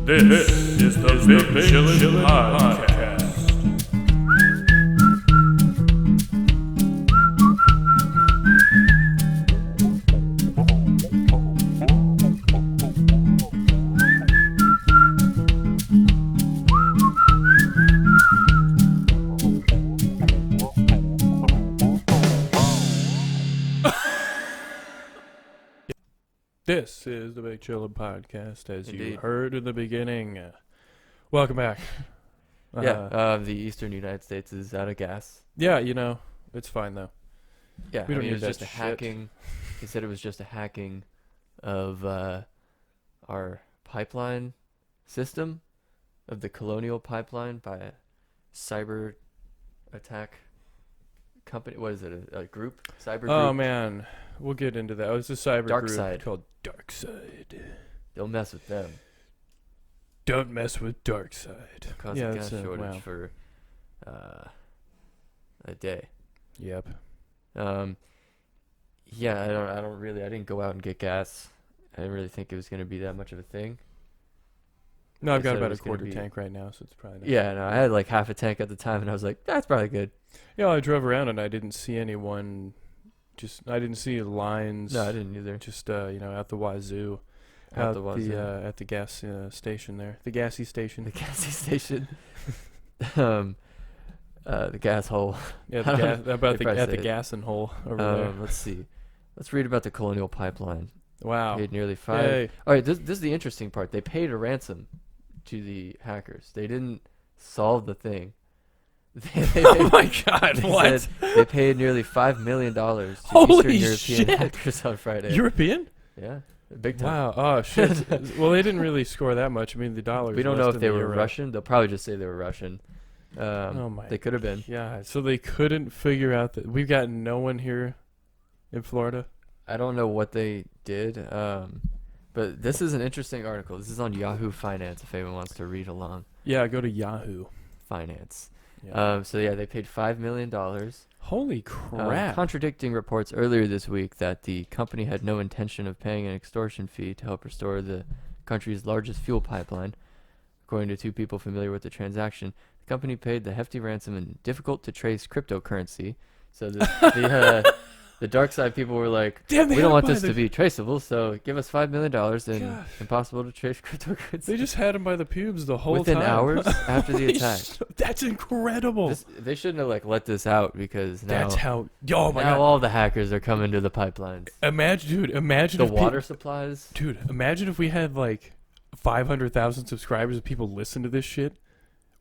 This is the Big Chillin Podcast. This is the Big Chillin Podcast, as Indeed. you heard in the beginning. Welcome back. The eastern United States is out of gas. Yeah, you know, it's fine though. Yeah, We don't it need was that just a shit. hacking. He said it was just a hacking of our pipeline system, of the Colonial Pipeline by a cyber attack company. What is it? A group? Cyber group? Oh man, we'll get into that. It's a cyber Dark group Side. called Dark Side. Don't mess with them. Don't mess with Dark Side. Cause Yeah, a gas that's shortage wow. for a day. Yep. Yeah, I didn't go out and get gas. I didn't really think it was going to be that much of a thing. No, I've They got said it about a was gonna quarter be- tank right now, so it's probably not. Yeah, no, I had like half a tank at the time, and I was like, that's probably good. Yeah, I drove around and I didn't see anyone. I didn't see lines. No, I didn't either. Just out the wazoo. Out the wazoo. At the gas station there, the gassy station. The gassy station. The gas hole. Yeah, I don't know. at the probably at the say it. gassing hole over there. Let's see. Let's read about the Colonial Pipeline. Wow. Paid nearly five. Yay. All right, this is the interesting part. They paid a ransom to the hackers. They didn't solve the thing. Oh my God! They What? said they paid nearly $5 million to Holy Eastern European shit. hackers on Friday. European? Yeah, big time. Wow. Oh shit. Well, they didn't really score that much. I mean, the dollar. We don't know if they were Russian. They'll probably just say they were Russian. Oh my. They could have been. Yeah. So they couldn't figure out that we've got no one here in Florida. I don't know what they did, but this is an interesting article. This is on Yahoo Finance if anyone wants to read along. Yeah. Go to Yahoo. Finance. Yeah. They paid $5 million. Holy crap. Contradicting reports earlier this week that the company had no intention of paying an extortion fee to help restore the country's largest fuel pipeline. According to two people familiar with the transaction, the company paid the hefty ransom in difficult-to-trace cryptocurrency. So the dark side people were like, Damn, we don't want this to be traceable, so give us $5 million and Gosh. impossible to trace cryptocurrency. They just had him by the pubes the whole Within time. hours after the attack. That's incredible. They shouldn't have let this out because now, That's how. Oh my now God. all the hackers are coming to the pipelines. Imagine The if water supplies. Dude, imagine if we had like 500,000 subscribers and people listen to this shit.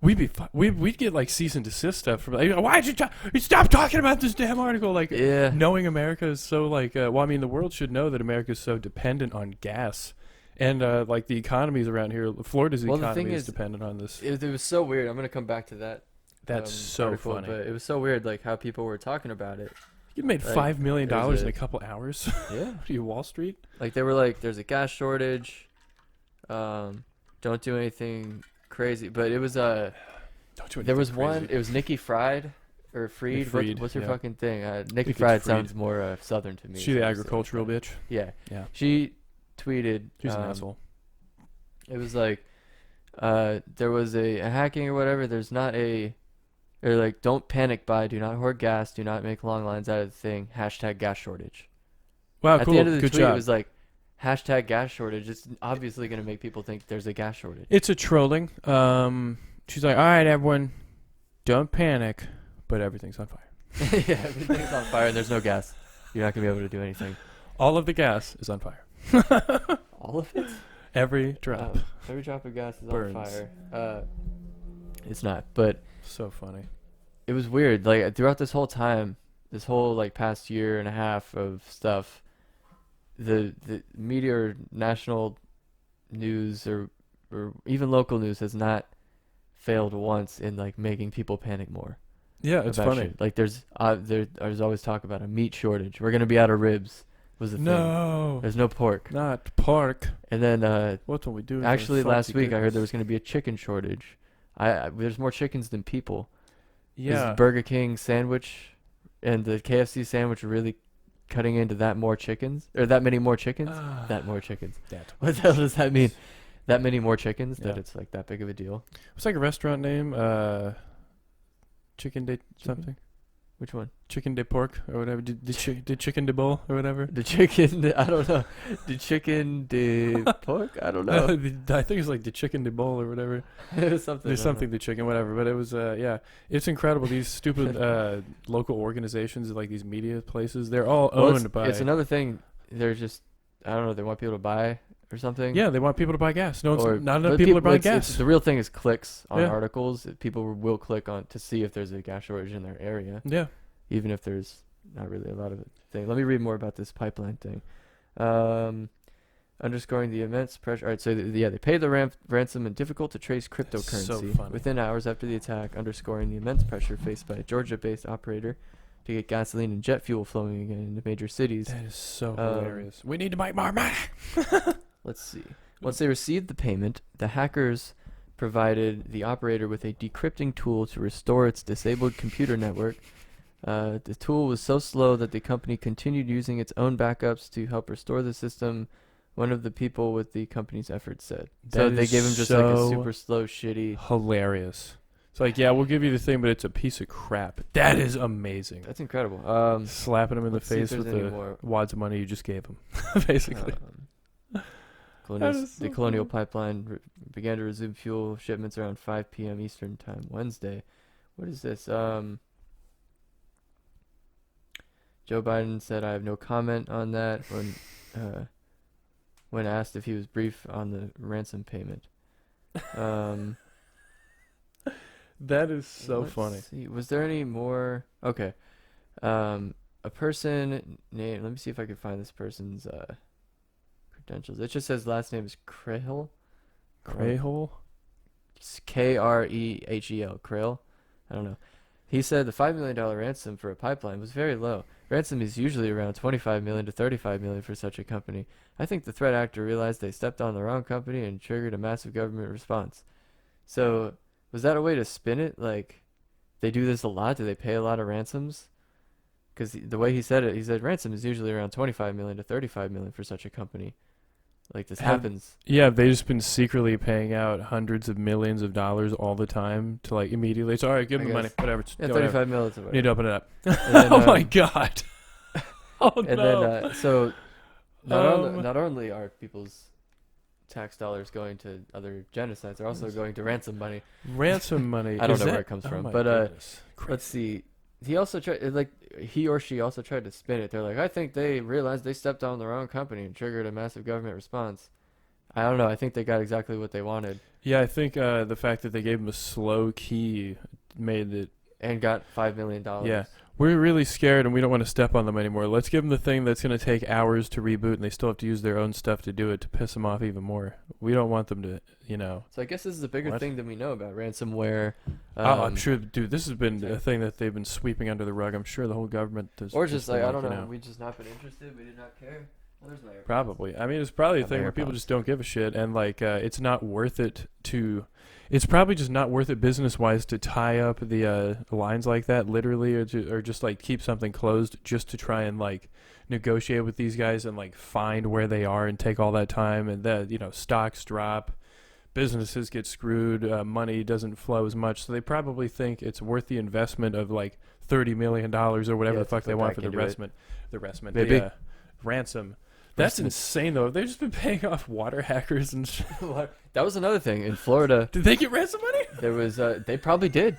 We'd get like cease and desist stuff from like, why'd you stop talking about this damn article? Like, Yeah. knowing America is so like, well, I mean, the world should know that America is so dependent on gas, and like the economies around here, Florida's Well, the economy thing is is, dependent on this. It was so weird. I'm gonna come back to that. That's so article, funny. But it was so weird, like how people were talking about it. You made like, $5 million there's in a- a couple hours. Yeah. What are you, Wall Street? Like they were like, "There's a gas shortage. Don't do anything crazy." But it was Don't do there was anything crazy. one. It was Nikki Fried or Freed. Fried, What's your yeah. fucking thing? Nikki think it's Fried Fried. sounds more southern to me. She the so I'm just saying agricultural Fried. bitch. Yeah. Yeah. She tweeted. She's an asshole. It was like, there was a hacking or whatever. There's not a, or like, don't panic buy, do not hoard gas, do not make long lines out of the thing. Hashtag gas shortage. Wow, At cool. the end of the Good tweet, job. it was like, hashtag gas shortage. It's obviously going to make people think there's a gas shortage. It's a trolling. She's like, all right, everyone, don't panic, but everything's on fire. Yeah, everything's on fire and there's no gas. You're not going to be able to do anything. All of the gas is on fire. All of it? Every drop. Every drop of gas is Burns. on fire. It's not, but So funny. it was weird. Like throughout this whole time, this whole like past year and a half of stuff, the media or national news or even local news has not failed once in like making people panic more. Yeah, it's about funny. shit. Like there's always talk about a meat shortage. We're gonna be out of ribs. Was the thing. No, There's no pork. not pork. And then What will we do? actually last week I heard there was gonna be a chicken shortage. There's more chickens than people. Yeah. Is Burger King sandwich and the KFC sandwich really cutting into that more chickens or that many more chickens? That more chickens. That. What the hell does that mean? that many more chickens that Yeah. it's like that big of a deal. It's like a restaurant name, Chicken de something. Which one? Chicken de pork or whatever. Did chicken de bull or whatever. The chicken. I don't know. The chicken de pork. I don't know. I think it's like the chicken de bull or whatever. It was something. There's something to chicken, whatever. But it was, yeah, it's incredible. These stupid local organizations, like these media places, they're all owned by. It's another thing. They're just, I don't know. They want people to buy or something. Yeah, they want people to buy gas. No, Or- it's not enough but people are buying it's- gas. The real thing is clicks on Yeah. articles. People will click on to see if there's a gas shortage in their area, Yeah. even if there's not really a lot of it. Let me read more about this pipeline thing. Underscoring the immense pressure. All right, so they paid the ransom in difficult to trace cryptocurrency funny. within hours after the attack, underscoring the immense pressure faced by a Georgia-based operator to get gasoline and jet fuel flowing again into major cities. That is so hilarious. We need to make more money. Let's see. Once they received the payment, the hackers provided the operator with a decrypting tool to restore its disabled computer network. The tool was so slow that the company continued using its own backups to help restore the system, one of the people with the company's efforts said. So That they is gave him just like a so super slow, shitty... Hilarious. It's like, yeah, we'll give you the thing, but it's a piece of crap. That is amazing. That's incredible. Slapping him in the let's see if face with there's any the more. wads of money you just gave him, basically. The so Colonial funny. Pipeline began to resume fuel shipments around 5 p.m. Eastern Time Wednesday. What is this? Joe Biden said, "I have no comment on that." When asked if he was brief on the ransom payment. That is so Let's funny. see. Was there any more? Okay. A person named. Let me see if I can find this person's credentials. It just says last name is Krehel. Crayhole? Krehel. Krehel. I don't know. He said the $5 million ransom for a pipeline was very low. Ransom is usually around $25 million to $35 million for such a company. I think the threat actor realized they stepped on the wrong company and triggered a massive government response. So, was that a way to spin it? Like, they do this a lot? Do they pay a lot of ransoms? Because the way he said it, he said ransom is usually around $25 million to $35 million for such a company. Like, this happens. Yeah, they've just been secretly paying out hundreds of millions of dollars all the time to, like, immediately. It's all right, give I them the money, guess. whatever. Yeah, whatever. 35 million. You need to open it up. And then, Oh my god. Oh And no. then, so not Um, only are people's tax dollars going to other genocides, they're also going to ransom money. Ransom money. I don't Is know where that- it comes oh from, my but goodness. let's see. He also tried, like, he or she also tried to spin it. They're like, I think they realized they stepped on the wrong company and triggered a massive government response. I don't know. I think they got exactly what they wanted Yeah, I think the fact that they gave him a slow key made it. and got $5 million. Yeah. We're really scared and we don't want to step on them anymore. Let's give them the thing that's going to take hours to reboot and they still have to use their own stuff to do it to piss them off even more. We don't want them to, you know. So I guess this is a bigger What? thing than we know about ransomware. I'm sure, dude, this has been sorry. a thing that they've been sweeping under the rug. I'm sure the whole government does. Or just like, been I don't you know. We just not been interested. We did not care. Well, there's my AirPods. Probably. I mean, it's probably a Got my thing where people AirPods. just don't give a shit, and like, it's not worth it to. It's probably just not worth it business-wise to tie up the lines like that, literally, or just like keep something closed just to try and like negotiate with these guys and like find where they are and take all that time, and that, you know, stocks drop, businesses get screwed, money doesn't flow as much, so they probably think it's worth the investment of like $30 million or whatever Yeah, the to fuck they put want back for the into it. ransom, Maybe. ransom. That's Ransom. insane though. They've just been paying off water hackers and shit. That was another thing in Florida. Did they get ransom money? There was they probably did.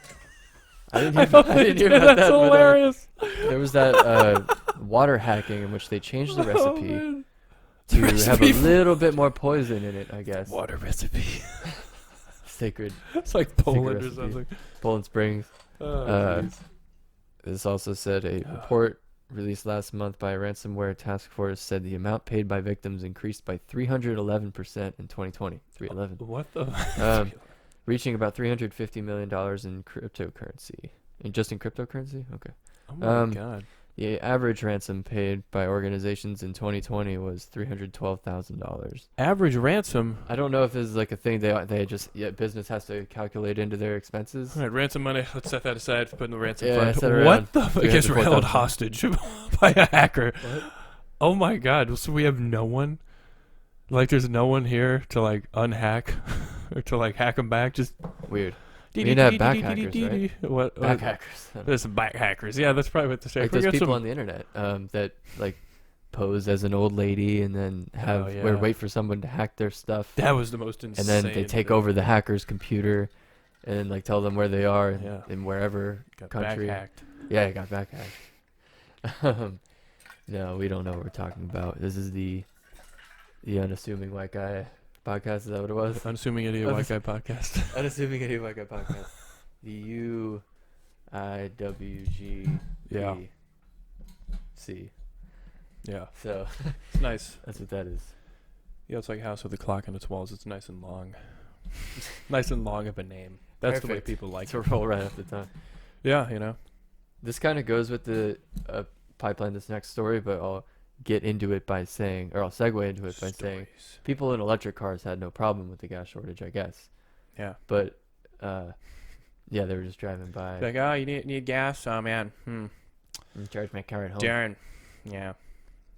I didn't I hear, thought I they didn't hear did. about That's that. hilarious. But, there was that water hacking in which they changed the Oh, recipe man. to The have recipe a for- little bit more poison in it. I guess Water recipe. sacred It's like Poland or recipe. something. Poland Springs. Oh, Uh, jeez. This also said a report released last month by a ransomware task force said the amount paid by victims increased by 311% in 2020. 311. What the? Reaching about $350 million in cryptocurrency. Just in cryptocurrency? Okay. Oh my um, god. The average ransom paid by organizations in 2020 was $312,000. Average ransom. I don't know if this is like a thing business has to calculate into their expenses. All right, ransom money. Let's set that aside for putting the ransom Yeah, fund. set it around What the fuck? Gets 304,000. held hostage by a hacker. What? Oh my god. So we have no one. Like, there's no one here to like unhack or to like hack them back. Just Weird. We need to have back hackers, right? What? Back hackers. There's some back hackers. Yeah, that's probably what to say. Like We those got people some- on the internet that like pose as an old lady and then have yeah. or wait for someone to hack their stuff, That was the most insane. and then they take thing. over the hacker's computer and then like tell them where they are Yeah. in wherever Got country. back hacked. Yeah, it got back hacked. No, we don't know what we're talking about. This is the Unassuming White Guy podcast. Is that what it was? Unassuming Idiot White Guy podcast. Unassuming Idiot White Guy podcast. The UIWG. Yeah. Yeah. So It's nice. that's what that is. Yeah, it's like a house with a clock on its walls. It's nice and long. Nice and long of a name. That's the way Perfect. people like To it. roll right off the tongue. Yeah, you know. This kind of goes with the pipeline, this next story, but I'll get into it by saying, or I'll segue into it by saying, Stories. people in electric cars had no problem with the gas shortage, I guess. Yeah. But, yeah, they were just driving by. Like, oh, you need gas? Oh, man. And charge my car at home. Darren. Yeah.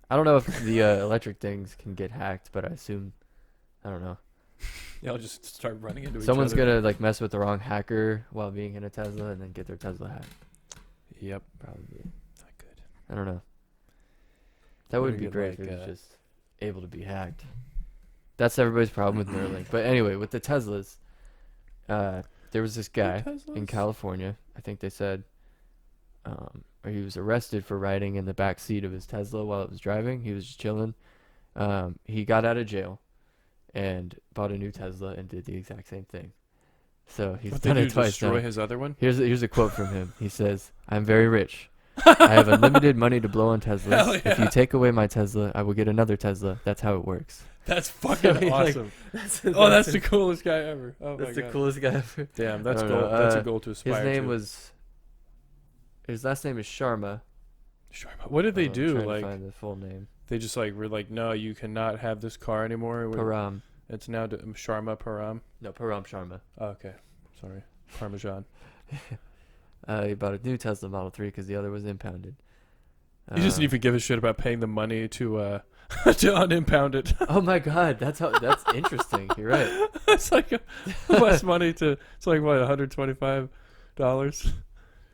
I don't know if the electric things can get hacked, but I assume, I don't know. They'll just start running into Someone's each other. gonna like mess with the wrong hacker while being in a Tesla and then get their Tesla hacked. Yep. Probably. Not good. I don't know. That We're would gonna be get, great if like, it was just able to be hacked. That's everybody's problem with Neuralink. But anyway, with the Teslas, there was this guy in California. I think they said, or he was arrested for riding in the back seat of his Tesla while it was driving. He was just chilling. He got out of jail and bought a new Tesla and did the exact same thing. So he's What done they it do, twice destroy now. his other one? Here's a quote from him. He says, "I'm very rich. I have unlimited money to blow on Hell Teslas. yeah. If you take away my Tesla, I will get another Tesla. That's how it works." That's fucking Like, awesome. Oh, that's the coolest guy ever. Oh my that's the god. coolest guy ever. Damn, that's I goal. don't know. That's a goal to aspire His name to. was. His last name is Sharma. Sure. What did they I'm do? trying to Like, find the full name. they just like were like, no, you cannot have this car anymore. Param. It's now Sharma Param. No, Param Sharma. Oh, okay, sorry, Parmesan. He bought a new Tesla Model 3 because the other was impounded. He doesn't even give a shit about paying the money to to unimpound it. Oh my God, that's interesting. You're right. It's like less money to. It's like what, $125.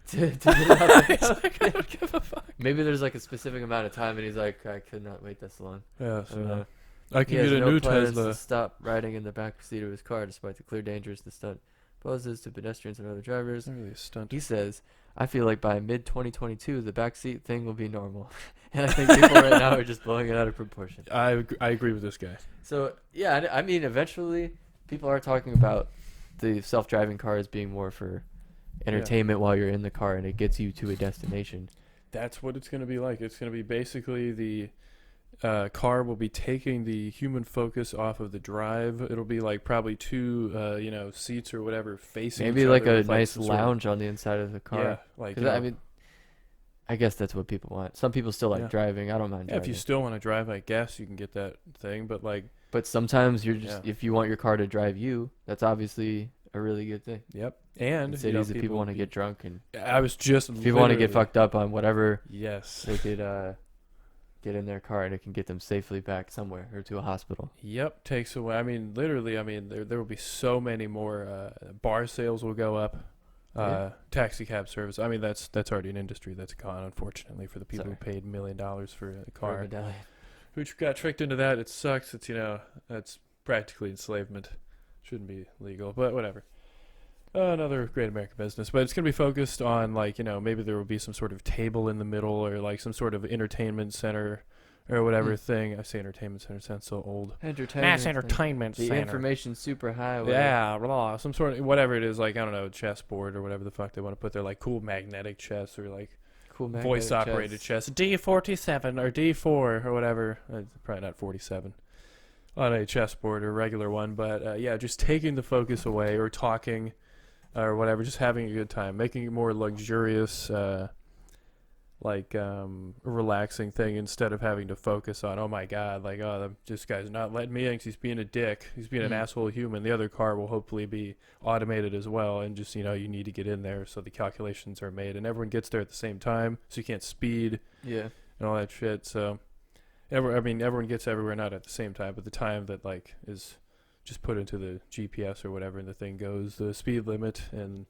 To get it out He's of like, I don't give a fuck. Maybe there's like a specific amount of time, and he's like, I could not wait this long. Yeah, I so don't know. I He can has get a no new plans Tesla. to stop riding in the back seat of his car, despite the clear dangers the stunt poses to pedestrians and other drivers. Not really a stunt. He says, "I feel like by mid 2022, the backseat thing will be normal," and I think people right now are just blowing it out of proportion. I agree with this guy. So yeah, I mean, eventually, people are talking about the self-driving cars being more for entertainment while you're in the car, and it gets you to a destination. That's what it's going to be like. It's going to be basically the car will be taking the human focus off of the drive. It'll be like probably two, seats or whatever facing. Maybe each like other a with, nice some sort of- lounge on the inside of the car. Yeah, like 'Cause I mean, I guess that's what people want. Some people still like Yeah. driving. I don't mind yeah, driving. if you still want to drive, I guess you can get that thing. But like, But sometimes you're just Yeah. if you want your car to drive you, that's obviously a really good thing. yep. And In cities, if people want to get drunk and I was just. if people want to get literally- fucked up on whatever, Yes. they could get in their car and it can get them safely back somewhere or to a hospital. Yep, takes away. I mean, literally. I mean, there will be so many more bar sales will go up. Yeah. Taxi cab service. I mean, that's already an industry that's gone. Unfortunately, for the people Sorry. who paid $1 million for a For a car, medallion. who got tricked into that. It sucks. It's that's practically enslavement. Shouldn't be legal, but whatever. Another great American business, but it's gonna be focused on maybe there will be some sort of table in the middle or like some sort of entertainment center or whatever thing. I say entertainment center sounds so old. Entertainment. Mass entertainment The center. information's super high. Whatever. Yeah, blah, some sort of whatever it is, like I don't know, chessboard or whatever the fuck they want to put there, like cool magnetic chess or like Cool magnetic voice operated chess, D47 or D4 or whatever. Probably not 47 on a chessboard or regular one, but yeah, just taking the focus away or talking or whatever, just having a good time, making it more luxurious, relaxing thing instead of having to focus on, oh my god, like, oh, this guy's not letting me in 'cause he's being a dick, he's being an asshole human. The other car will hopefully be automated as well, and just you need to get in there so the calculations are made and everyone gets there at the same time, so you can't speed Yeah. and all that shit. So everyone gets everywhere not at the same time, but the time that like is just put into the GPS or whatever, and the thing goes the speed limit, and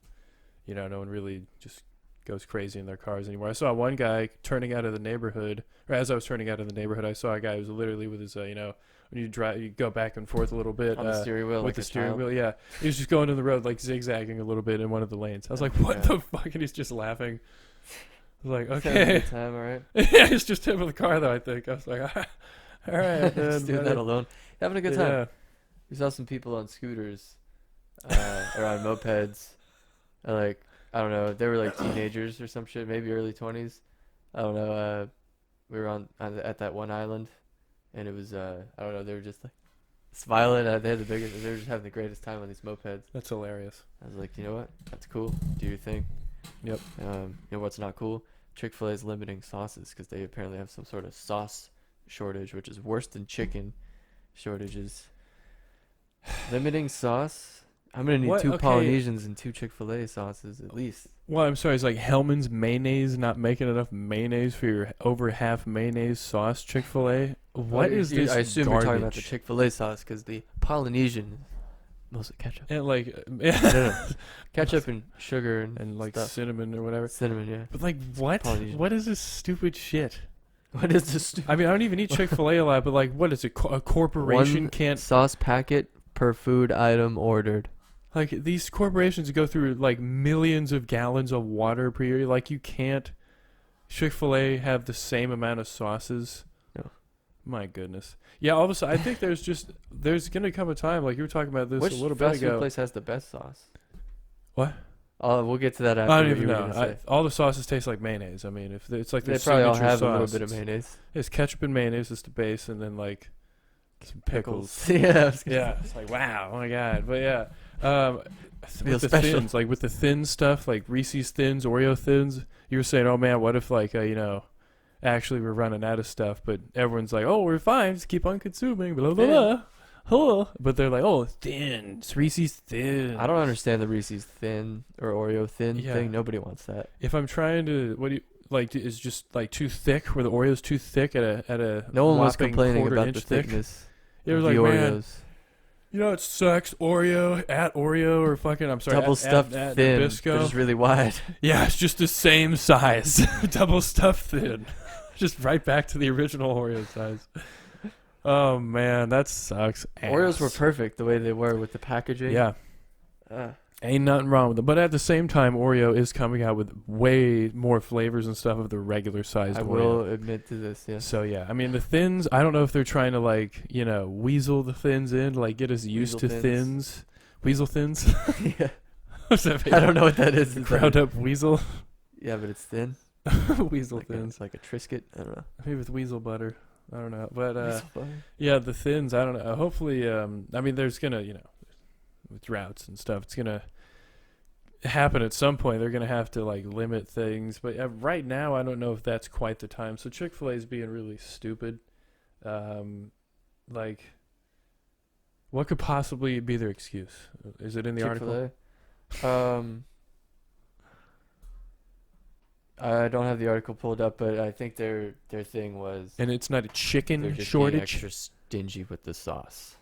no one really just goes crazy in their cars anymore. I saw one guy turning out of the neighborhood, or as I was turning out of the neighborhood, I saw a guy who was literally with his, when you drive, you go back and forth a little bit On the steering wheel, with like the a steering child. weel. Yeah, he was just going in the road, like zigzagging a little bit in one of the lanes. I was like, "What the fuck?" And he's just laughing. I was like, Having a "Okay." good time, all right. Yeah, it's just him with the car, though. I think I was like, "All right, Just doing that alone, having a good time. Yeah. We saw some people on scooters, or on mopeds. Like, I don't know, they were like teenagers or some shit, maybe early 20s. I don't know. We were at that one island, and it was I don't know. They were just like smiling. They had the biggest. They were just having the greatest time on these mopeds. That's hilarious. I was like, you know what? That's cool. Do your thing. Yep. You know what's not cool? Chick-fil-A is limiting sauces because they apparently have some sort of sauce shortage, which is worse than chicken shortages. Limiting sauce? I'm gonna need What? 2 Okay. Polynesians and 2 Chick-fil-A sauces at least. Well, I'm sorry. It's like Hellman's mayonnaise not making enough mayonnaise for your over half mayonnaise sauce Chick-fil-A. What is this? I assume you're talking about the garbage? Chick-fil-A sauce because the Polynesian is mostly ketchup. And like, No. Ketchup and sugar and like stuff. cinnamon or whatever. Cinnamon, yeah. But like, what? Polynesian. What is this stupid shit? What is this? I mean, I don't even eat Chick-fil-A a lot, but like, what is it? A corporation One can't sauce packet per food item ordered. like these corporations go through like millions of gallons of water per year. Like, you can't Chick-fil-A have the same amount of sauces. No. My goodness. Yeah, all of a sudden, I think there's gonna come a time, like you were talking about this Which a little bit fast food ago. place has the best sauce? What? We'll get to that after. I don't what even you were know. gonna say. All the sauces taste like mayonnaise. I mean, if it's like They their probably all signature have sauce, a little bit of mayonnaise. It's ketchup and mayonnaise is the base, and then like some pickles. Yeah. I was gonna Yeah, it's like wow, oh my god. But yeah, Real with the special. thins, like with the thin stuff, like Reese's Thins, Oreo Thins. You were saying, oh man, what if like actually we're running out of stuff, but everyone's like, oh, we're fine, just keep on consuming, blah blah blah. Huh. But they're like, oh, thin, it's Reese's Thin. I don't understand the Reese's Thin or Oreo Thin Yeah. thing. Nobody wants that. If I'm trying to, what do you like? Is just like too thick, where the Oreo's too thick at a No one was whopping complaining quarter about inch the thick? thickness It was of like, the man, Oreos. it sucks. Oreo at Oreo or fucking, I'm sorry, Double stuffed at thin. Nabisco. They're just really wide. Yeah, it's just the same size. Double stuffed thin. Just right back to the original Oreo size. Oh man, that sucks. Oreos were ass. perfect the way they were with the packaging. Yeah, Uh, ain't nothing wrong with them. But at the same time, Oreo is coming out with way more flavors and stuff of the regular sized I Oreo. will admit to this. Yes. So yeah, I mean the thins. I don't know if they're trying to like weasel the thins in, like get us used Weasel to thins. thins. Weasel thins. Yeah. What's that? I don't know what that is. Is that Ground up weasel. Yeah, but it's thin. Weasel Like thins. it's like a Triscuit. I don't know. Maybe with weasel butter. I don't know, but Weasel butter. yeah, the thins. I don't know. Hopefully, I mean, there's gonna with droughts and stuff, it's gonna happen at some point. They're gonna have to like limit things, but right now, I don't know if that's quite the time. So Chick-fil-A is being really stupid. Like, what could possibly be their excuse? Is it in the article? Chick-fil-A. I don't have the article pulled up, but I think their thing was And it's not a they're chicken just being shortage. extra stingy with the sauce.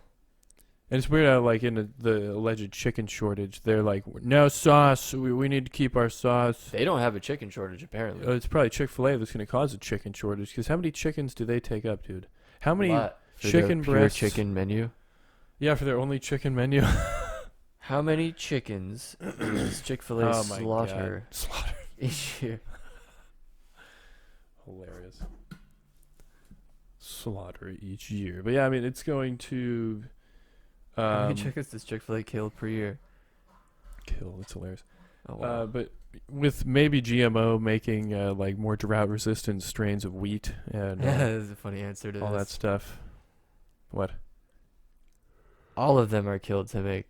And it's weird how, like, in the alleged chicken shortage, they're like, no sauce. We need to keep our sauce. They don't have a chicken shortage apparently. It's probably Chick-fil-A that's going to cause a chicken shortage. Because how many chickens do they take up, dude? How many Lot for chicken their pure breasts? chicken menu. Yeah, for their only chicken menu. How many chickens does Chick-fil-A Oh my slaughter God. Slaughter. each year? Hilarious. Slaughter each year. But yeah, I mean, it's going to How many chickens does Chick-fil-A kill per year? kill. It's hilarious. Oh wow. But with maybe GMO making like more drought-resistant strains of wheat and Yeah, that's a funny answer to all that this. stuff. What? All of them are killed to make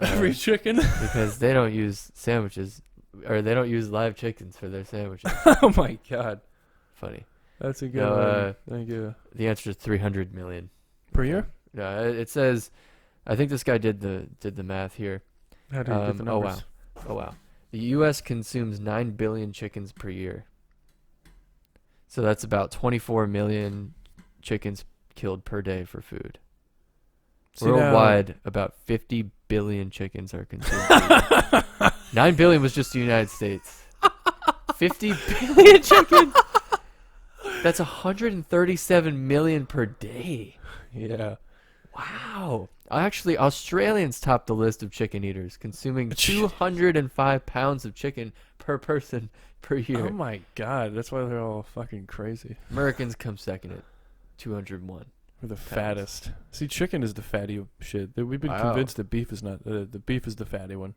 Every chicken? because they don't use sandwiches or they don't use live chickens for their sandwiches. Oh my God. Funny. That's a good No, one. Thank you. The answer is 300 million. Per year? Yeah, it says. I think this guy did the math here. How do you get the Oh numbers? wow. Oh wow. The U.S. consumes 9 billion chickens per year. So that's about 24 million chickens killed per day for food. See, now- Worldwide, about 50 billion chickens are consumed per year. 9 billion was just the United States. 50 billion chickens? That's 137 million per day. Yeah. Wow. Actually, Australians top the list of chicken eaters, consuming 205 pounds of chicken per person per year. Oh my god, that's why they're all fucking crazy. Americans come second at 201. We're the Pounds. fattest. See, chicken is the fatty shit. We've been Wow. convinced that beef is not. The beef is the fatty one.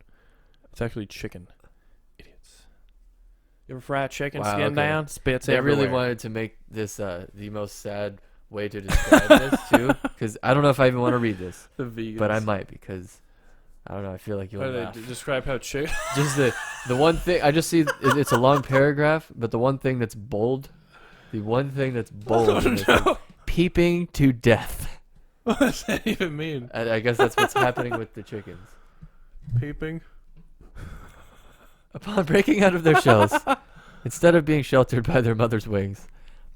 It's actually chicken. Idiots. You ever fry chicken Wow, skin okay. down? Spits They everywhere. really wanted to make this the most sad way to describe this, too, because I don't know if I even want to read this, the vegans. but I might because, I don't know, I feel like you'll How do laugh. they describe how chicken? Just the one thing, I just see, it's a long paragraph, but the one thing that's bold, in it is like, peeping to death. What does that even mean? I guess that's what's happening with the chickens. Peeping. Upon breaking out of their shells, instead of being sheltered by their mother's wings,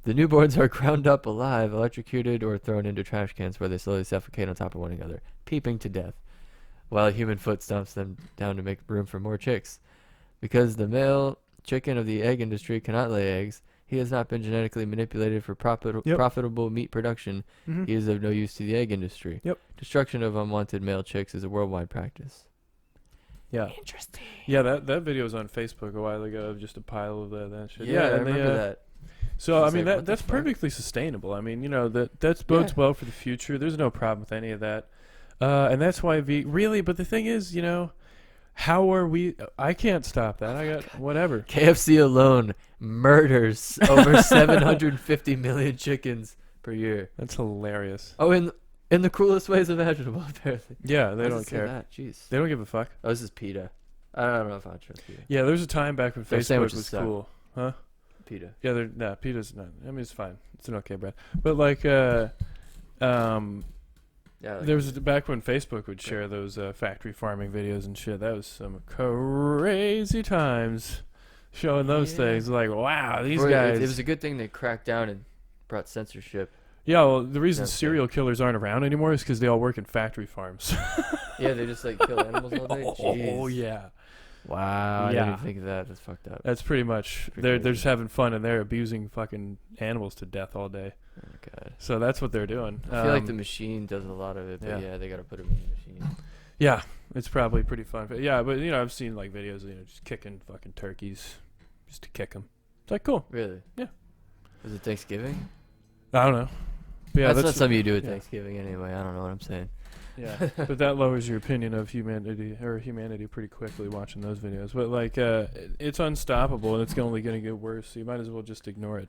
the newborns are ground up alive, electrocuted, or thrown into trash cans where they slowly suffocate on top of one another, peeping to death, while a human foot stomps them down to make room for more chicks. Because the male chicken of the egg industry cannot lay eggs, he has not been genetically manipulated for profitable meat production. Mm-hmm. He is of no use to the egg industry. Yep. Destruction of unwanted male chicks is a worldwide practice. Yeah. Interesting. Yeah, that video was on Facebook a while ago of just a pile of that shit. Yeah, I and they, remember that. So I I was mean like, what the that's fuck? perfectly sustainable. I mean, that bodes well for the future. There's no problem with any of that, and that's why really. But the thing is, how are we? I can't stop that. I got whatever. KFC alone murders over 750 million chickens per year. That's hilarious. Oh, in the cruelest ways imaginable, apparently. Yeah, Why they does don't it say care. that? Jeez. They don't give a fuck. Oh, this is PETA. I don't know if I trust PETA. Yeah, there's a time back when Their Facebook sandwiches was suck. cool, huh? PETA. Yeah, PETA's not. I mean, it's fine. It's an okay brand. But like, Yeah. Like there was back when Facebook would share those factory farming videos and shit. That was some crazy times showing those Yeah. things. Like, wow, these Or guys. It was a good thing they cracked down and brought censorship. Yeah, well, the reason That's serial killers aren't around anymore is because they all work in factory farms. Yeah, they just like kill animals all day. Oh Jeez. yeah, Wow. I Yeah. didn't even think of that. That's fucked up. that's pretty much. Pretty They're crazy. just having fun and they're abusing fucking animals to death all day. Oh my god. So that's what they're doing. I feel like the machine does a lot of it, but yeah. yeah, they gotta put them in the machine. Yeah, it's probably pretty fun. But yeah, but I've seen like videos, just kicking fucking turkeys, just to kick them. It's like cool. Really? Yeah. Was it Thanksgiving? I don't know. But yeah, that's not something you do at yeah. Thanksgiving anyway. I don't know what I'm saying. Yeah, but that lowers your opinion of humanity pretty quickly watching those videos. But like, it's unstoppable and it's only going to get worse. So you might as well just ignore it.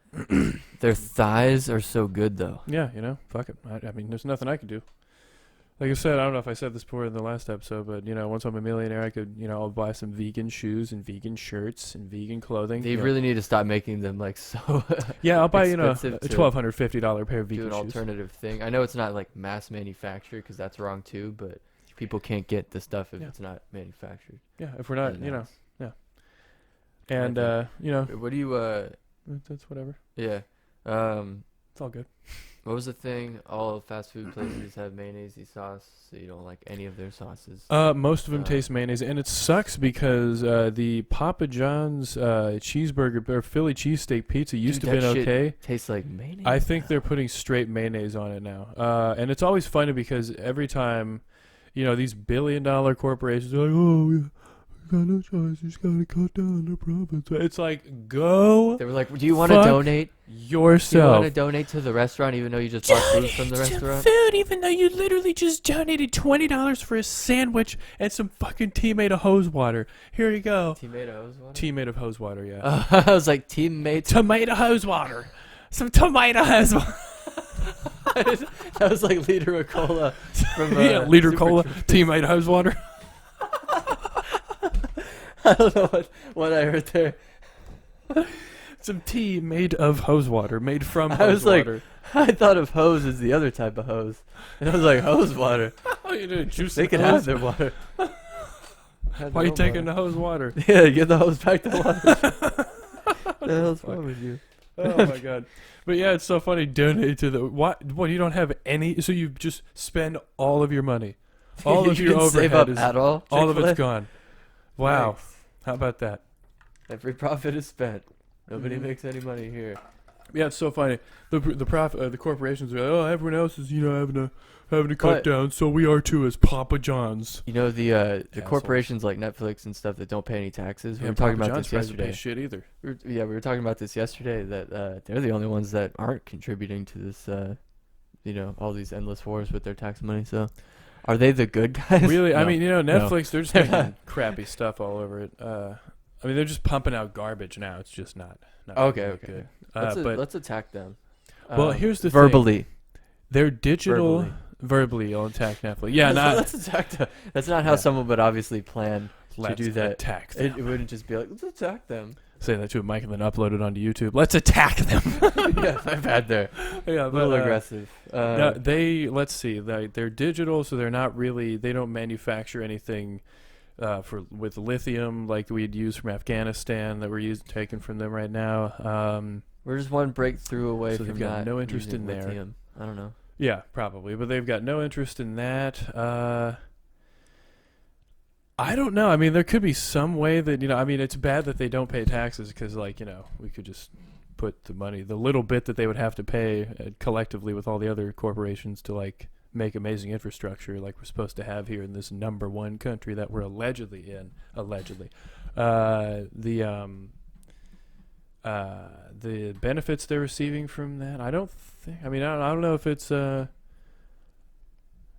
Their thighs are so good, though. Yeah, fuck it. I mean, there's nothing I could do. Like I said, I don't know if I said this before in the last episode, but once I'm a millionaire, I could, I'll buy some vegan shoes and vegan shirts and vegan clothing. They really need to stop making them like so. Yeah, I'll buy a expensive to $1,250 pair of do vegan an shoes. alternative thing. I know it's not like mass manufactured because that's wrong too, but people can't get the stuff if Yeah. it's not manufactured. Yeah, if we're not, Really nice. and What do you that's whatever. yeah. It's all good. What was the thing? All fast food places have mayonnaise sauce, so you don't like any of their sauces. Most of them taste mayonnaise, and it sucks because the Papa John's cheeseburger or Philly cheesesteak pizza used Dude, to be that shit okay. Tastes like mayonnaise. I think they're putting straight mayonnaise on it now, and it's always funny because every time, these billion-dollar corporations are like, "Oh, we got no choice. You just gotta cut down on the profits." It's like, go They were like, "Do you want to fuck donate? Do you yourself. want to donate to the restaurant, even though you just bought food from the restaurant?" Food, even though you literally just donated $20 for a sandwich and some fucking tea made of hose water. Here you go. Tomatoes. What? Tea made of hose water, yeah. I was like, teammates. Tomato hose water. Some tomato hose water. That was like liter of cola from Yeah, liter Super cola, Troopers. tea made hose water. I don't know what I heard there. Some tea made of hose water, made from I hose was like- water. I thought of hose as the other type of hose, and I was like, hose water. Oh, you did juice They the can hose? have their water. Why are you taking the hose water? Yeah, get the hose back to water. What the hell's wrong with you? Oh my god. But yeah, it's so funny. Donate to the what? What? You don't have any? So you just spend all of your money, all You of your didn't save overhead up is at all. all of Chick-fil-A? it's gone. Wow. Nice. How about that? Every profit is spent. Nobody Mhm. makes any money here. Yeah, it's so funny. The corporations are like, oh, everyone else is having to cut But- down, so we are too as Papa John's. You know the Assholes. corporations like Netflix and stuff that don't pay any taxes. We Yeah, were talking Papa about John's this doesn't pay yesterday. shit either. We were talking about this yesterday. That they're the only ones that aren't contributing to this. All these endless wars with their tax money. So, are they the good guys? Really, I No. mean, No. Netflix, they're just making crappy stuff all over it. I mean, they're just pumping out garbage now. It's just not Okay, really okay. good. Let's, But attack them. Well, here's the thing. verbally. They're digital. Verbally, you'll attack Netflix. Yeah, let's attack them. That's not how Yeah. someone would obviously plan let's to do that. attack them. It wouldn't just be like, let's attack them. Say that to a mic and then upload it onto YouTube. Let's attack them. Yeah, my bad there. Yeah, A little aggressive. No, let's see. They're digital, so they're not really. They don't manufacture anything with lithium like we'd use from Afghanistan that we're taking from them right now. We're just one breakthrough away So from they've got not no interest using in there. lithium. I don't know. Yeah, probably, but they've got no interest in that. I don't know. I mean, there could be some way that I mean, it's bad that they don't pay taxes because, we could just put the money, the little bit that they would have to pay collectively with all the other corporations to make amazing infrastructure like we're supposed to have here in this number one country that we're allegedly in. The benefits they're receiving from that, I don't think. I mean, I don't know if it's.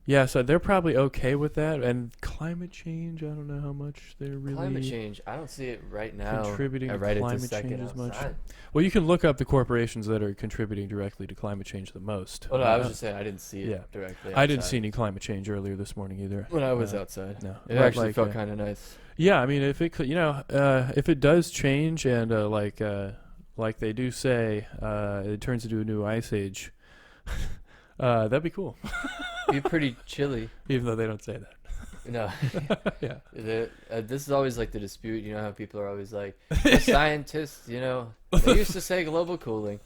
Yeah, so they're probably okay with that. And climate change, I don't know how much they're really Climate change. I don't see it right now. contributing to right climate into second change as much. outside. Well, you can look up the corporations that are contributing directly to climate change the most. Oh no, I was just saying I didn't see it Yeah. directly. I didn't outside. see any climate change earlier this morning either. when I was Uh, outside. No, It But actually felt kind of nice. Yeah, I mean, if it could, if it does change and like they do say, it turns into a new ice age. That'd be cool, Be pretty chilly. even though they don't say that. No, Yeah. this is always like the dispute. You know how people are always like, the scientists. They used to say global cooling.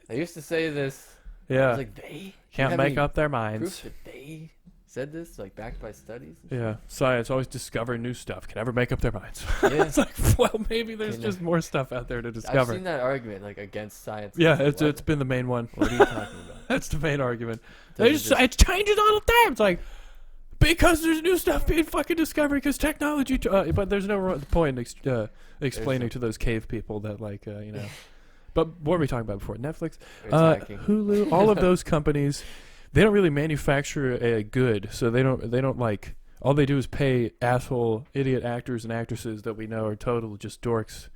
They used to say this. I Yeah, was like, they can't have make any up their proof minds. that they said this, like backed by studies. and Yeah, science always discover new stuff. Can never make up their minds. shit? Yeah. It's like, well, maybe there's Can just more stuff out there to I've discover. seen that argument like against science. Yeah, like, it's been the main one. what are you talking about? That's the main argument. Doesn't It changes all the time. It's like because there's new stuff being fucking discovered because technology. But there's no point explaining to those cave people that But what were we talking about before? Netflix, we're attacking. Hulu, all of those companies. They don't really manufacture a good, so they don't like. All they do is pay asshole idiot actors and actresses that we know are total just dorks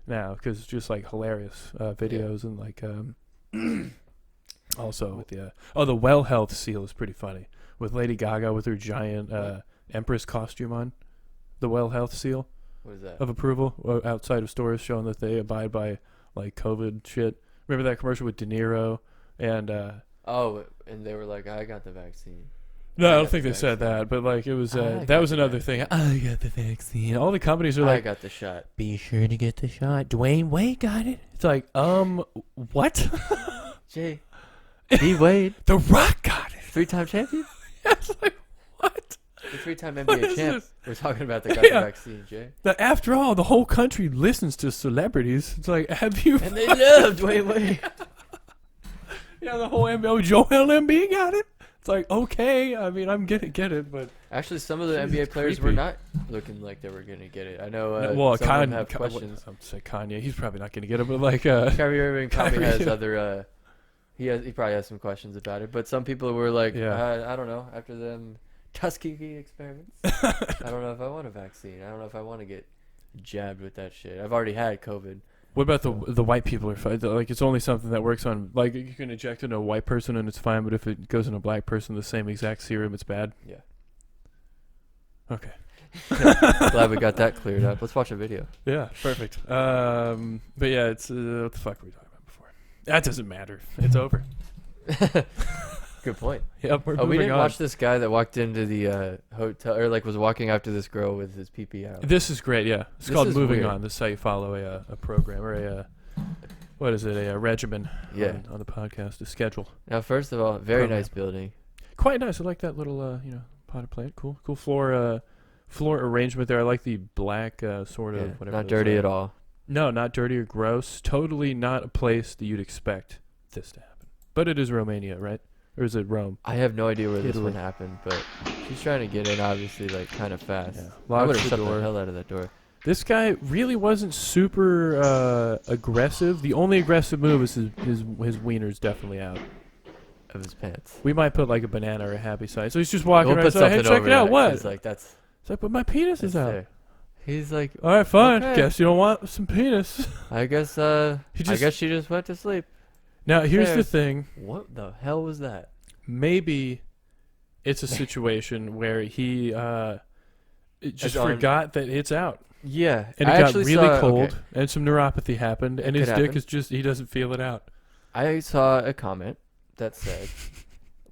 now because it's just like hilarious videos and also with the Well Health seal is pretty funny with Lady Gaga with her giant Empress costume on, the Well Health seal What is that? of approval outside of stores showing that they abide by COVID shit. Remember that commercial with De Niro and Oh, and they were like, I got the vaccine. no, I I don't got think the they said vaccine. that, but it was I that got was the another thing. I got the vaccine. All the companies are I like, got the shot. be sure to get the shot. Dwayne Wade got it. It's like, what? Jay. D Wade, The Rock got it. 3-time champion? It's like, what? The 3-time What NBA is champ. this? We're talking about the guy with Yeah. the vaccine, Jay. Now, after all, the whole country listens to celebrities. It's like, have you? And they love Dwayne Wade. Yeah, the whole NBA. Joel Embiid got it. It's like, okay. I mean, I'm get it, but Actually, some of the Jesus, NBA players were creepy. not looking like they were going to get it. I know well, some of them Kanye. have questions. I'm say Kanye. He's probably not going to get it, but Kyrie Irving probably Kyrie, has yeah. other. He probably has some questions about it. But some people were like, Yeah. I don't know. After them Tuskegee experiments, I don't know if I want a vaccine. I don't know if I want to get jabbed with that shit. I've already had COVID. What about the white people are fine? Like it's only something that works on you can inject it in a white person and it's fine, but if it goes in a black person, the same exact serum, it's bad. Yeah. Okay. Glad we got that cleared up. Let's watch a video. Yeah, perfect. But yeah, it's what the fuck were we talking about before? That doesn't matter. It's over. Good point. Yep, we're Oh, we moving didn't on. watch this guy that walked into the hotel, or was walking after this girl with his pee out. This is great. Yeah, it's This called is Moving weird. On. This is how you follow a program or what is it? A regimen. Yeah. On the podcast, a schedule. Now, first of all, very Program. nice building. Quite nice. I like that little potted plant. Cool floor arrangement there. I like the black sort of whatever. Not dirty at all. No, not dirty or gross. Totally not a place that you'd expect this to happen. But it is Romania, right? Or is it Rome? I have no idea where this Italy. one happened, but she's trying to get in, obviously, like kind of fast. Yeah. I would Locks have the shut door. the hell out of that door. This guy really wasn't super aggressive. The only aggressive move is his wiener's definitely out. Of his pants. We might put like a banana or a happy sign. So he's just walking We'll around. put He's like, hey, something check over it out. that. What? He's like, that's It's like, but my penis is out. there. He's like, All right, fine. Okay. Guess you don't want some penis. I guess He I just- guess she just went to sleep. Now, here's the There's- thing. What the hell was that? Maybe it's a situation where he just It's on- forgot that it's out. Yeah, And it I got actually really saw- cold, okay. and some neuropathy happened, and It his could dick happen. is just, he doesn't feel it out. I saw a comment that said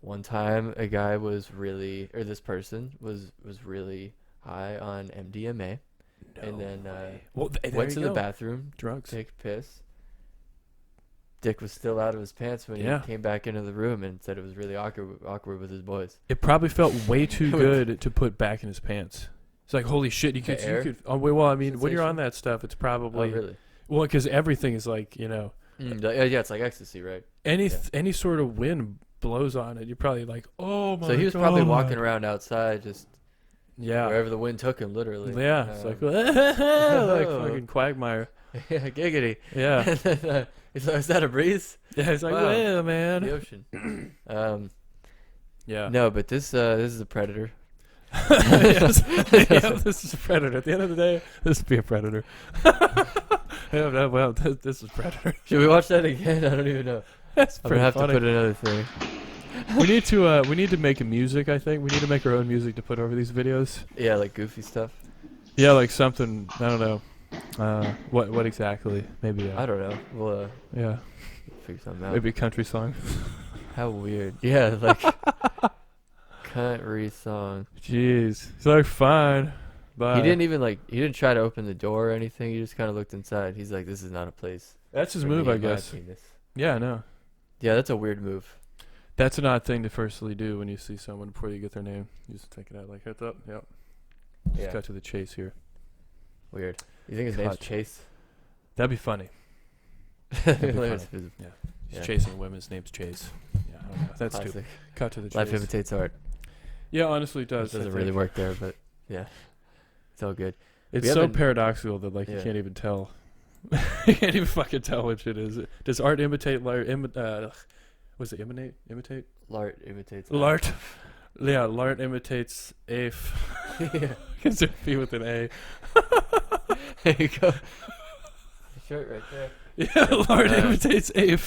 one time a guy was really, or this person was really high on MDMA, and then Well, went to the bathroom, Drugs. take a piss. Dick was still out of his pants when Yeah. he came back into the room and said it was really awkward with his boys. It probably felt way too good to put back in his pants. It's like, holy shit, you The air could. Oh, well, I mean, when you're sensation? on that stuff, it's Oh, probably really? well, because everything is like, Yeah, it's like ecstasy, right? any sort of wind blows on it. You're probably like, oh my god. So he was probably walking around outside, just Yeah. wherever the wind took him, literally. Yeah. It's like, like fucking Quagmire. Yeah, giggity. Yeah. And then, he's like, is that a breeze? Yeah. It's like, Wow. well, The man. ocean. Yeah. No, but this is a predator. Yes. Yeah, this is a predator. At the end of the day, this would be a predator. Yeah, no, well, this is predator. Should we watch that again? I don't even know. That's I'm pretty gonna have funny. to put another thing. We need to make a music. I think we need to make our own music to put over these videos. Yeah, like goofy stuff. Yeah, like something. I don't know. What exactly? Maybe. I don't know. We'll Yeah. figure something out. Maybe a country song. How weird. Yeah, like country song. Jeez. It's like fine. Bye. He didn't try to open the door or anything. He just kind of looked inside. He's like, this is not a place. That's his for move, me I and my guess. penis." Yeah, no. Yeah, that's a weird move. That's an odd thing to firstly do when you see someone before you get their name. You just take it out like heads up. Yep. Just Yeah, cut to the chase here. weird. You think his name's Cut. Chase? That'd be funny. be Hilarious funny. if it's He's Yeah. chasing a woman. His name's Chase. Yeah, I don't know. That's classic. stupid. Cut to the chase. Life imitates art. Yeah, honestly, it does. It I doesn't really think. work there, but yeah, it's all good. It's We so haven't- paradoxical that like you Yeah. can't even tell. You can't even fucking tell which it is. Does art imitate? Was it imitate? Imitate? L'art imitates L'art. Yeah, l'art imitates ape. Yeah. Because it'd be with an A. There you go. Shirt right there. Yeah, l'art imitates ape.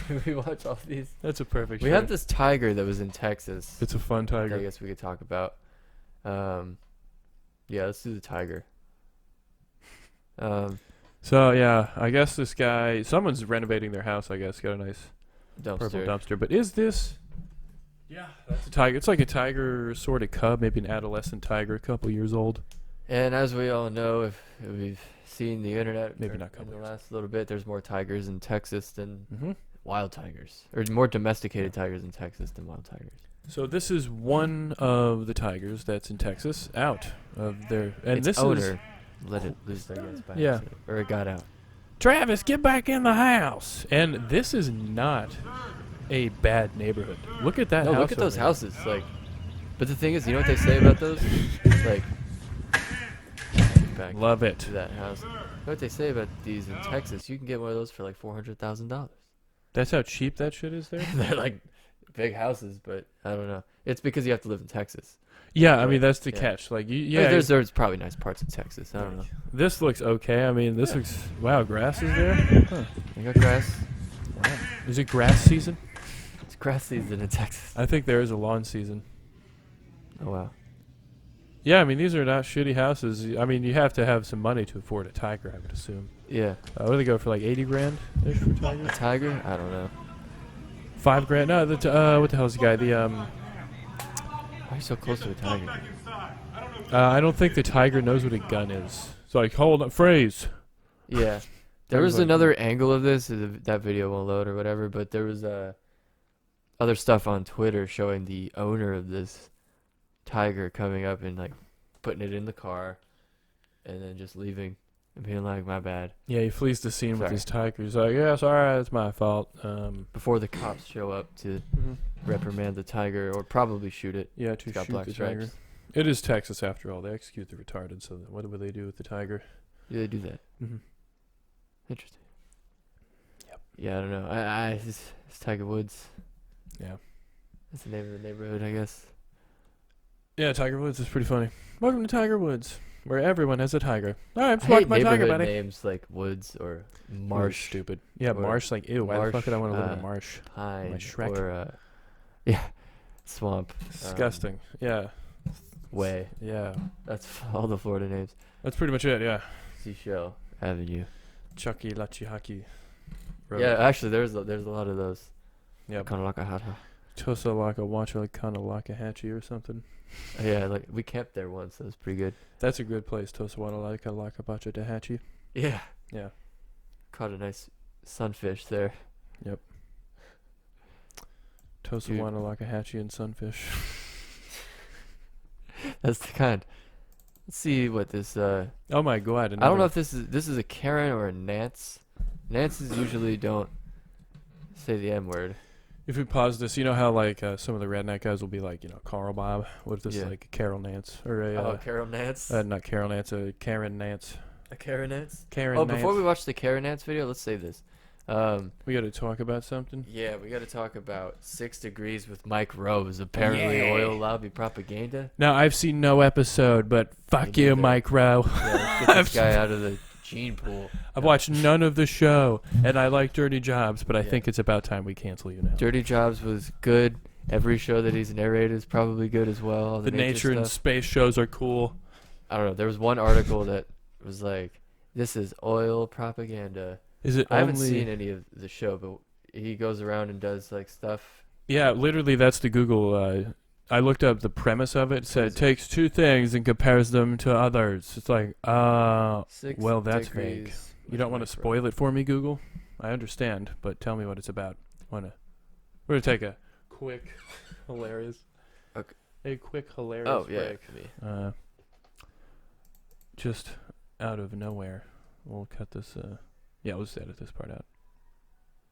Do we watch all these? That's a perfect. We shirt. have this tiger that was in Texas. It's a fun that I tiger. guess we could talk about. Yeah, let's do the tiger. So yeah, I guess this guy, someone's renovating their house. I guess got a nice purple Dumpster. dumpster. But is this? Yeah, that's a tiger. It's like a tiger sort of cub, maybe an adolescent tiger, a couple years old. And as we all know, if we've seen the internet Maybe or not in couple the years. last little bit, there's more tigers in Texas than Mm-hmm. wild tigers, or more domesticated tigers in Texas than wild tigers. So this is one of the tigers that's in Texas, out of their, and its this owner is let it loose, I guess, by Yeah. accident, or it got out. Travis, get back in the house. And this is not a bad neighborhood. Look at that No, house. look at those over there. houses. Like, but the thing is, you know what they say about those? Like, back Love it. to that house. You know what they say about these in Texas? You can get one of those for like $400,000. That's how cheap that shit is there. They're like big houses, but I don't know. It's because you have to live in Texas. Yeah, I mean that's the Yeah. catch. Like, Yeah, yeah, there's probably nice parts in Texas. I don't know. this looks okay. I mean, this Yeah. looks wow. Grass is there. Huh. You got grass. Wow. Is it grass season? It's grass season in Texas. I think there is a lawn season. Oh wow. Yeah, I mean these are not shitty houses. I mean you have to have some money to afford a tiger, I would assume. Yeah. What do they go for, like 80 grand ish for A tigers? tiger? I don't know. 5 grand? No, what the hell's the guy? Why are you so close to a tiger? I don't think the tiger knows what a gun is. It's like, hold on, freeze. Yeah. There was like, another angle of this. That video won't load or whatever, but there was other stuff on Twitter showing the owner of this tiger coming up and like putting it in the car and then just leaving and being like, my bad. Yeah, he flees the scene with Sorry. his tiger. He's like, yeah, sorry, it's my fault. Before the cops show up to reprimand the tiger or probably shoot it. Yeah, to It's got shoot black the stripes. tiger. It is Texas after all. They execute the retarded. So what would they do with the tiger? Yeah, they do that. Mm-hmm. Interesting. Yep. Yeah, I don't know. It's Tiger Woods. Yeah. That's the name of the neighborhood, I guess. Yeah, Tiger Woods is pretty funny. Welcome to Tiger Woods, where everyone has a tiger. All right, I just hate walk my tiger, neighborhood buddy. names like Woods or Really Marsh, stupid. Yeah, or marsh. Like, ew. Why the fuck would I want to live in a marsh? Pine, Shrek. or yeah, Swamp. Disgusting. Yeah. Way. Yeah. That's all the Florida names. That's pretty much it. Yeah. Seashell Avenue. Chucky Lachihaki. Road. Yeah, actually, there's a lot of those. Yeah. Kanalakahata. Tosalaka Wachalakana Hatchie or something. Yeah, like we camped there once. That was pretty good. That's a good place. Tosawanalaka Lakabacha Dahachi. Yeah. Yeah. Caught a nice sunfish there. Yep. Tosawanalaka Hatchie and sunfish. That's the kind. Let's see what this. Oh my god. I don't know if this is a Karen or a Nance. Nances usually don't say the N word. If we pause this, you know how like some of the redneck guys will be like, Carl Bob. What if this is Yeah. like a Carol Nance or a Carol Nance. not Carol Nance, a Karen Nance. A Karen Nance. Karen Oh, Nance. before we watch the Karen Nance video, let's save this. We got to talk about something. Yeah, we got to talk about 6 Degrees with Mike Rose. Apparently, Yeah. oil lobby propaganda. Now I've seen no episode, but fuck Me you, neither. Mike Rowe. Yeah, let's get this guy out of the gene pool. I've watched none of the show, and I like Dirty Jobs, but I Yeah. think it's about time we cancel you now. Dirty Jobs was good. Every show that he's narrated is probably good as well. All The nature and stuff. space shows are cool. I don't know. There was one article that was like, "This is oil propaganda." Is it I haven't only? seen any of the show, but he goes around and does like stuff. Yeah, literally, that's the Google. I looked up the premise of it. It said it takes two things and compares them to others. It's like, 6 well, that's degrees vague. You with don't want to Mike spoil it for me, Google? I understand, but tell me what it's about. We're gonna take a quick, hilarious. Okay. A quick, hilarious Oh yeah, break. it could be. Just out of nowhere, we'll cut this. Yeah, we'll just edit this part out.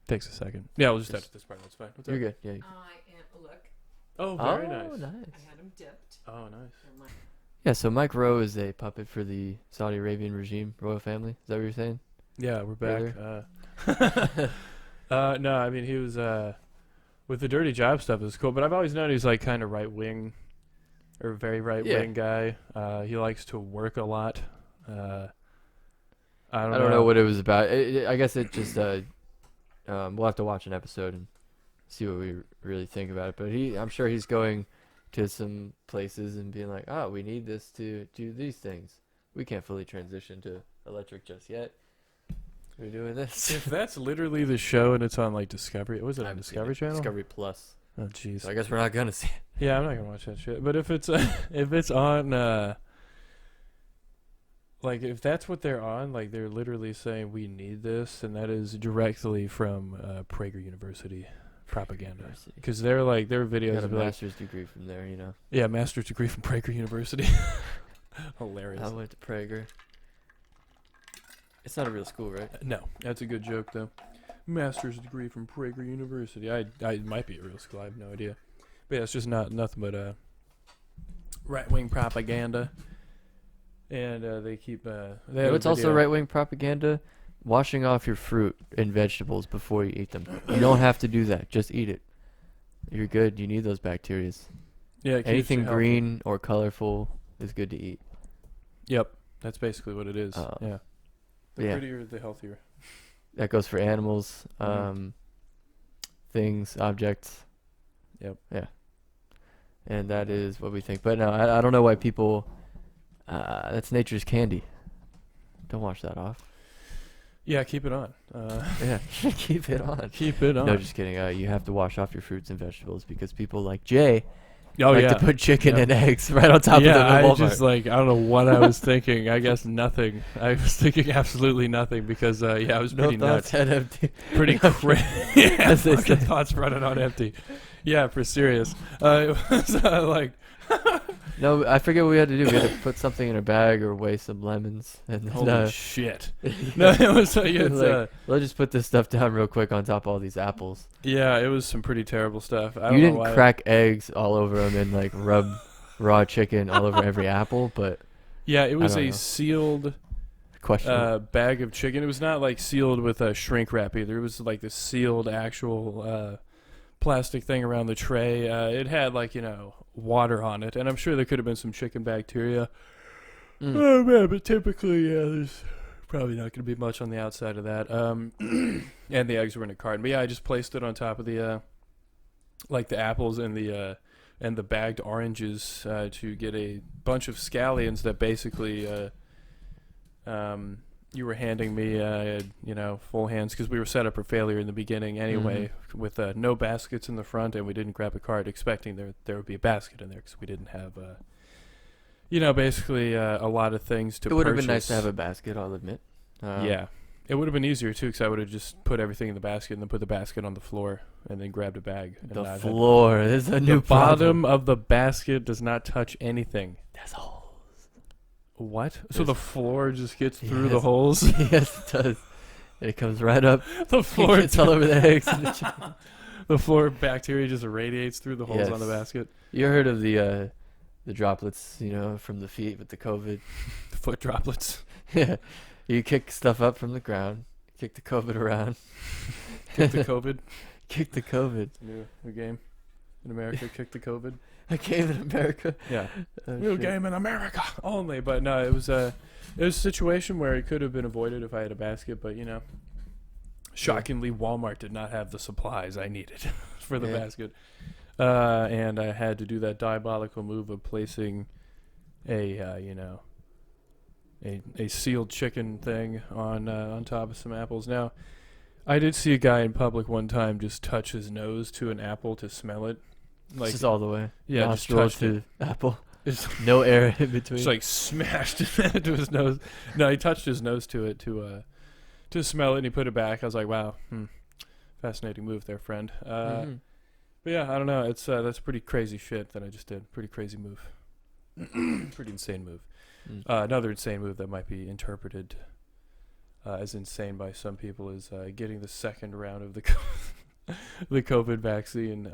Takes a second. Yeah, we'll just edit this part. That's fine. What's You're up? good. Yeah. I am. Look, Oh, very Oh, nice. I had them dipped. Oh, nice. They're my- Yeah. So Mike Rowe is a puppet for the Saudi Arabian regime, royal family. Is that what you're saying? Yeah, we're back. Brother? No, I mean he was with the Dirty Job stuff is cool, but I've always known he's like kind of right wing, or very right wing guy. He likes to work a lot. I I don't know what it was about. I guess it just we'll have to watch an episode and see what we really think about it. But I'm sure he's going to some places and being like, "Oh, we need this to do these things. We can't fully transition to electric just yet. We're doing this." If that's literally the show and it's on like Discovery, was it on I've seen Discovery it. Channel? Discovery Plus. Oh jeez. So I guess we're not gonna see it. Yeah, I'm not gonna watch that shit. But if it's if it's on like if that's what they're on, like they're literally saying we need this, and that is directly from Prager University propaganda. Because they're like their videos Got a will be like, master's degree from there, you know. yeah, master's degree from Prager University. Hilarious. I went to Prager. It's not a real school, right? No, that's a good joke though. Master's degree from Prager University. I it might be a real school. I have no idea. But yeah, it's just nothing but right wing propaganda. And they keep. They You have know, a it's also video- right wing propaganda. Washing off your fruit and vegetables before you eat them. You don't have to do that. Just eat it. You're good. You need those bacteria. Yeah, it keeps you Anything healthy. green or colorful is good to eat. Yep, that's basically what it is. Yeah, the yeah. prettier, the healthier. That goes for animals, Mhm. things, objects. Yep. Yeah. And that is what we think. But no, I don't know why people. That's nature's candy. Don't wash that off. Yeah, keep it on. Yeah, keep it on. Keep it on. No, just kidding. You have to wash off your fruits and vegetables because people like Jay Oh like yeah. to put chicken Yeah. and eggs right on top Yeah, of them I at Walmart. just like I don't know what I was thinking. I guess nothing. I was thinking absolutely nothing because I was no pretty thoughts, nuts, head empty. pretty crazy. Yeah, As they fucking say. thoughts running on empty. Yeah, for serious. It was like No, I forget what we had to do. We had to put something in a bag or weigh some lemons. And then, holy shit. No, it was it's, like, let's just put this stuff down real quick on top of all these apples. yeah, it was some pretty terrible stuff. I You don't know didn't why. crack eggs all over them and like rub raw chicken all over every apple, but Yeah, it was don't a know. sealed question. bag of chicken. It was not like sealed with a shrink wrap either. It was like the sealed actual plastic thing around the tray. It had like water on it, and I'm sure there could have been some chicken bacteria. Oh man, but typically there's probably not going to be much on the outside of that. And the eggs were in a carton. But yeah, I just placed it on top of the like the apples and the bagged oranges to get a bunch of scallions that basically you were handing me full hands because we were set up for failure in the beginning anyway with no baskets in the front, and we didn't grab a cart expecting there would be a basket in there because we didn't have basically a lot of things to It would have purchase. been nice to have a basket, I'll admit. Yeah. It would have been easier too because I would have just put everything in the basket and then put the basket on the floor and then grabbed a bag. And The not had- floor is a new the bottom problem. of the basket does not touch anything. There's holes. What? So There's- the floor just gets through the Yes. holes? Yes, it does. It comes right up. The floor It's all over the eggs and the chicken. the floor bacteria just radiates through the holes on the Yes. basket. You heard of the droplets, from the feet with the COVID? The foot droplets. Yeah. You kick stuff up from the ground, kick the COVID around. Kick the COVID. Kick the COVID. New game in America. Kick the COVID. A game in America. Yeah. Oh, New shit. game in America only. But no, it was a situation where it could have been avoided if I had a basket. But shockingly, Walmart did not have the supplies I needed for the Yeah. basket, and I had to do that diabolical move of placing a sealed chicken thing on top of some apples. Now, I did see a guy in public one time just touch his nose to an apple to smell it. Like, Just all the way. yeah, just Nostril touched to it. apple. It's No air in between. just like smashed it into his nose. No, he touched his nose to it to smell it, and he put it back. I was like, wow, fascinating move there, friend. Mhm. But yeah, I don't know. It's that's pretty crazy shit that I just did. Pretty crazy move. Pretty insane move. Another insane move that might be interpreted as insane by some people is getting the second round of the the COVID vaccine.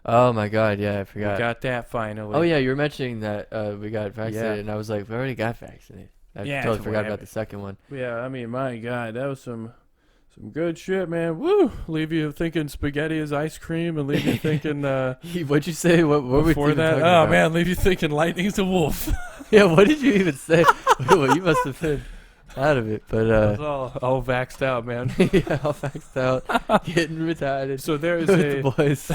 Oh my God! Yeah, I We forgot. got that finally. Oh yeah, you were mentioning that we got vaccinated, Yeah. and I was like, we already got vaccinated. I Yeah, totally it's forgot whatever. about the second one. Yeah, I mean, my God, that was some good shit, man. Woo! Leave you thinking spaghetti is ice cream, and leave you thinking What'd you say? What were we before even that. talking Oh about? man, leave you thinking lightning's a wolf. Yeah, what did you even say? Well, you must have been out of it, but I was all vaxxed out, man. yeah, all faxed out, getting retarded. So there is with the boys.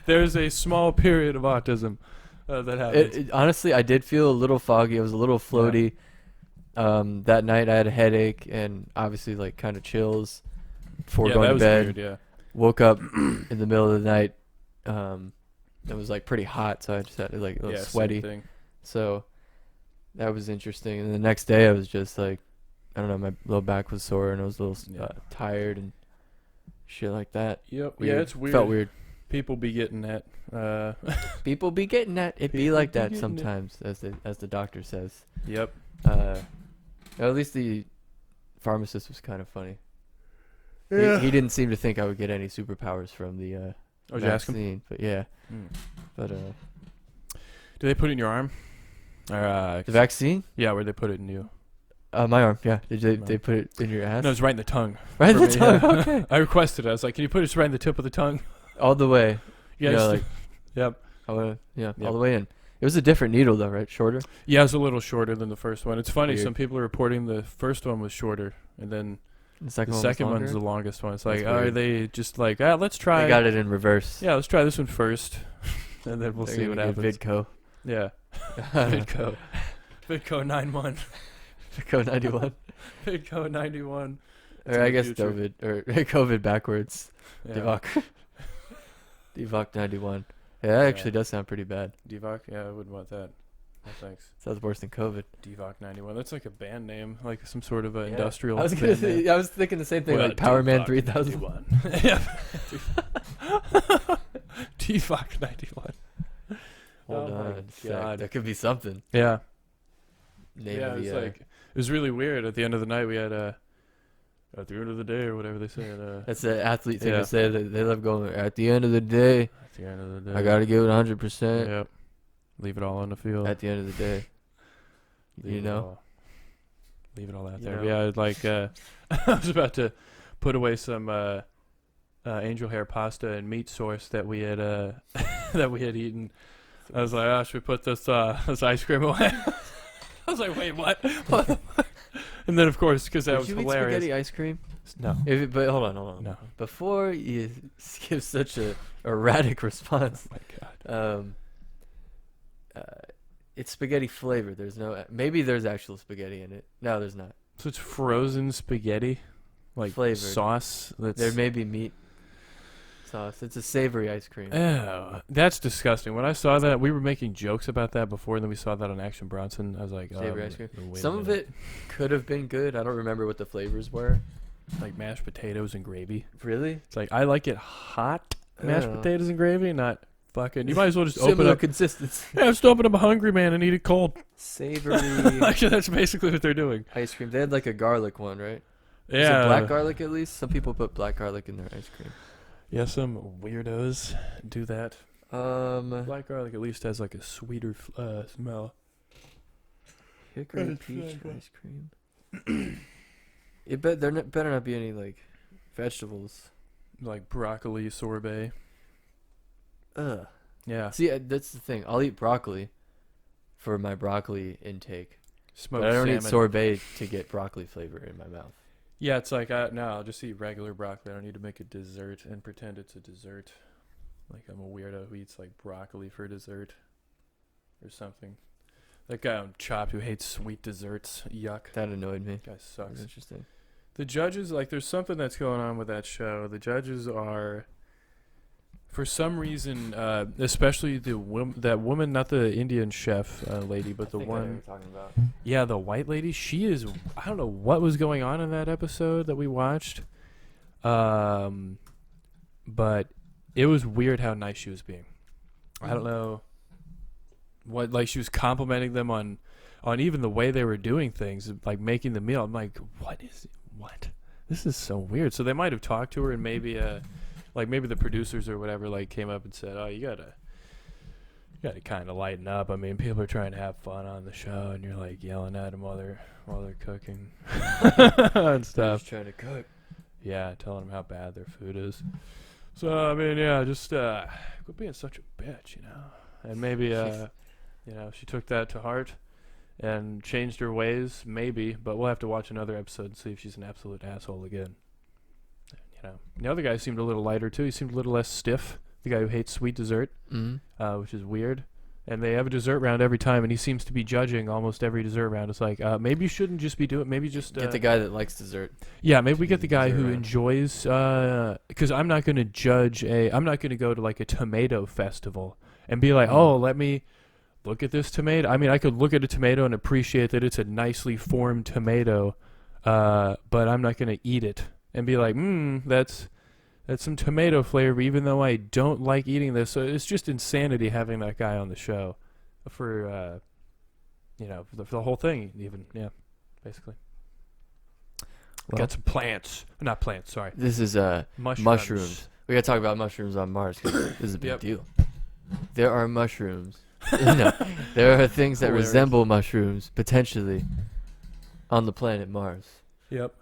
there's a small period of autism that happens. Honestly, I did feel a little foggy. I was a little floaty. That night I had a headache and obviously like kind of chills before Yeah, going that to was bed. weird. Yeah. Woke up in the middle of the night. It was like pretty hot, so I just had like a little Yeah, same sweaty. thing. So that was interesting. And the next day I was just like, I don't know, my low back was sore and I was a little Yeah. tired and shit like that. Yep. Weird. Yeah, it's weird. Felt weird. People be getting that. People be getting that. It be People like be that getting it. sometimes, as the doctor says. Yep. At least the pharmacist was kind of funny. Yeah. He didn't seem to think I would get any superpowers from the Oh, did you ask him? vaccine, but yeah. But Do they put it in your arm? Or, the vaccine? yeah, where they put it in you. My arm. Yeah. Did No. they put it in your ass? No, it's right in the tongue. right in for the me, tongue. yeah. Okay. I requested it. I was like, can you put it right in the tip of the tongue? All the way. Yeah. You know, just- like yep. yeah, Yep. all the way in. It was a different needle though, right? Shorter. Yeah, it's a little shorter than the first one. It's funny. Weird. Some people are reporting the first one was shorter, and then The second the one. second was one's the longer? longest one. It's That's like, are weird. they just like, let's try? They got it in reverse. Yeah, let's try this one first, and then we'll They're see gonna what get happens. Vidco. Yeah, Vidco, Vidco 91, Vidco 91. Vidco 91. It's Or in I the guess future. COVID or COVID backwards. Yeah. Divock. Divock 91. Yeah, that actually does sound pretty bad. Divock? Yeah, I wouldn't want that. No thanks. Sounds worse than COVID. Divock 91. That's like a band name, like some sort of Yeah. industrial. I was gonna band say, name. I was thinking the same thing, Well, like Power Man Divock 3000. 91. Yeah. Divock 91. Hold Oh my on a sec. God. That could be something. Yeah. Name Yeah, of it was the, like, it was really weird. At the end of the night, we had at the end of the day, or whatever they say. that's an athlete thing Yeah. to say. That they love going, at the end of the day, At the end of the day, I got to give it 100%. Yep. Leave it all on the field. At the end of the day. Leave You it know? all- Leave it all out You there. know? Yeah, like I was about to put away some angel hair pasta and meat sauce that we had that we had eaten. I was like, oh, should we put this ice cream away? I was like, wait, what? What the fuck? And then, of course, because that Would was you eat hilarious. spaghetti ice cream? No. But hold on. No. Before you give such a erratic response, Oh my God. it's spaghetti flavored. There's no. Maybe there's actual spaghetti in it. No, there's not. So it's frozen spaghetti, like Flavored. sauce. That's There may be meat sauce. It's a savory ice cream. Oh, that's disgusting. When I saw that, we were making jokes about that before, and then we saw that on Action Bronson. I was like, Savory ice cream. wait a Some of minute. it could have been good. I don't remember what the flavors were. like mashed potatoes and gravy. Really? It's like I like it hot, mashed Oh. potatoes and gravy, not fucking. You might as well just open Similar up. consistency. Yeah, just open up a Hungry Man and eat it cold. Savory Actually, that's basically what they're doing. ice cream. They had like a garlic one, right? Is Yeah, it black garlic at least? Some people put black garlic in their ice cream. Yeah, some weirdos do that. Um, Black garlic at least has like a sweeter smell. hickory peach ice cream. Better not be any like vegetables. Like broccoli sorbet. Ugh. Yeah, See, that's the thing. I'll eat broccoli for my broccoli intake, smoked but I don't salmon. eat sorbet to get broccoli flavor in my mouth. Yeah, it's like no, I'll just eat regular broccoli. I don't need to make a dessert and pretend it's a dessert. Like I'm a weirdo who eats like broccoli for dessert or something. That guy on Chopped who hates sweet desserts. Yuck. That annoyed me. Guy That's sucks. interesting. The judges, like, there's something that's going on with that show. The judges are, for some reason, especially that woman, not the Indian chef lady, but the one, talking about. yeah, the white lady. She is. I don't know what was going on in that episode that we watched, but it was weird how nice she was being. I don't know what, like, she was complimenting them on even the way they were doing things, like making the meal. I'm like, what? This is so weird. So they might have talked to her, and maybe maybe the producers or whatever like came up and said, oh, you gotta kind of lighten up. I mean, people are trying to have fun on the show, and you're like yelling at them while they're cooking and stuff. Just trying to cook. Yeah, telling them how bad their food is. So I mean, yeah, just quit being such a bitch, you know. And maybe she took that to heart and changed her ways, maybe. But we'll have to watch another episode and see if she's an absolute asshole again. You know, the other guy seemed a little lighter too. He seemed a little less stiff. The guy who hates sweet dessert, which is weird. And they have a dessert round every time, and he seems to be judging almost every dessert round. It's like, maybe you shouldn't just be doing. Maybe just Get the guy that likes dessert. yeah, maybe we get the guy Dessert who round. enjoys. Because I'm not going to judge I'm not going to go to like a tomato festival and be like, oh, let me look at this tomato. I mean, I could look at a tomato and appreciate that it's a nicely formed tomato, but I'm not going to eat it and be like, that's some tomato flavor, even though I don't like eating this. So it's just insanity having that guy on the show for, for the whole thing, even. Yeah, basically. Well, Got some plants. Not plants, sorry. this is mushrooms. We gotta talk about mushrooms on Mars because this is a big Yep. deal. There are mushrooms. No, there are things that Hilarious. resemble mushrooms potentially on the planet Mars. Yep.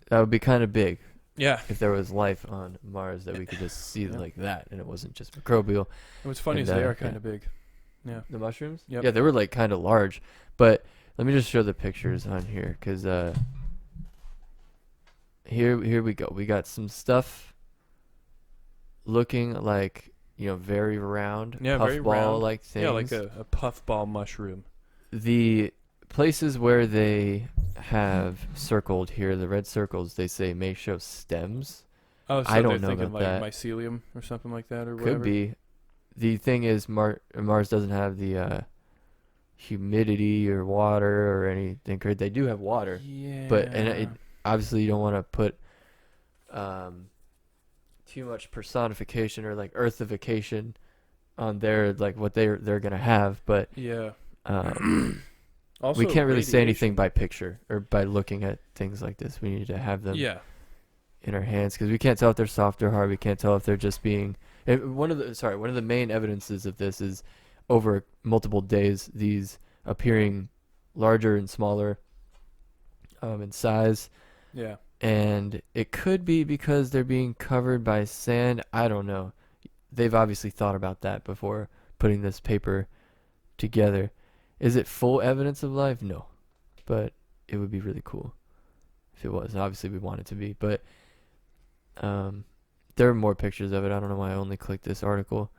That would be kind of big Yeah. if there was life on Mars that we could just see Yeah. like that, and it wasn't just microbial. And what's funny is And, they are yeah. kind of big. Yeah. The mushrooms? Yep. Yeah, they were like kind of large. But let me just show the pictures on here, because here we go. We got some stuff looking like, very round, Yeah, very puffball like things. Yeah, like a puffball mushroom. The places where they have circled here, the red circles, they say may show stems. Oh, so I don't they're know thinking about like that. mycelium or something like that, or Could whatever. be. the thing is, Mars doesn't have the humidity or water or anything. They do have water, Yeah. but obviously you don't want to put too much personification or like earthification on their like what they're gonna have. But yeah. we can't really say anything radiation. by picture or by looking at things like this. We need to have them Yeah. in our hands because we can't tell if they're soft or hard. We can't tell if they're just being. One of the main evidences of this is over multiple days these appearing larger and smaller in size, Yeah. and it could be because they're being covered by sand. I don't know. They've obviously thought about that before putting this paper together. Is it full evidence of life? No, but it would be really cool if it was. Obviously, we want it to be, but there are more pictures of it. I don't know why I only clicked this article.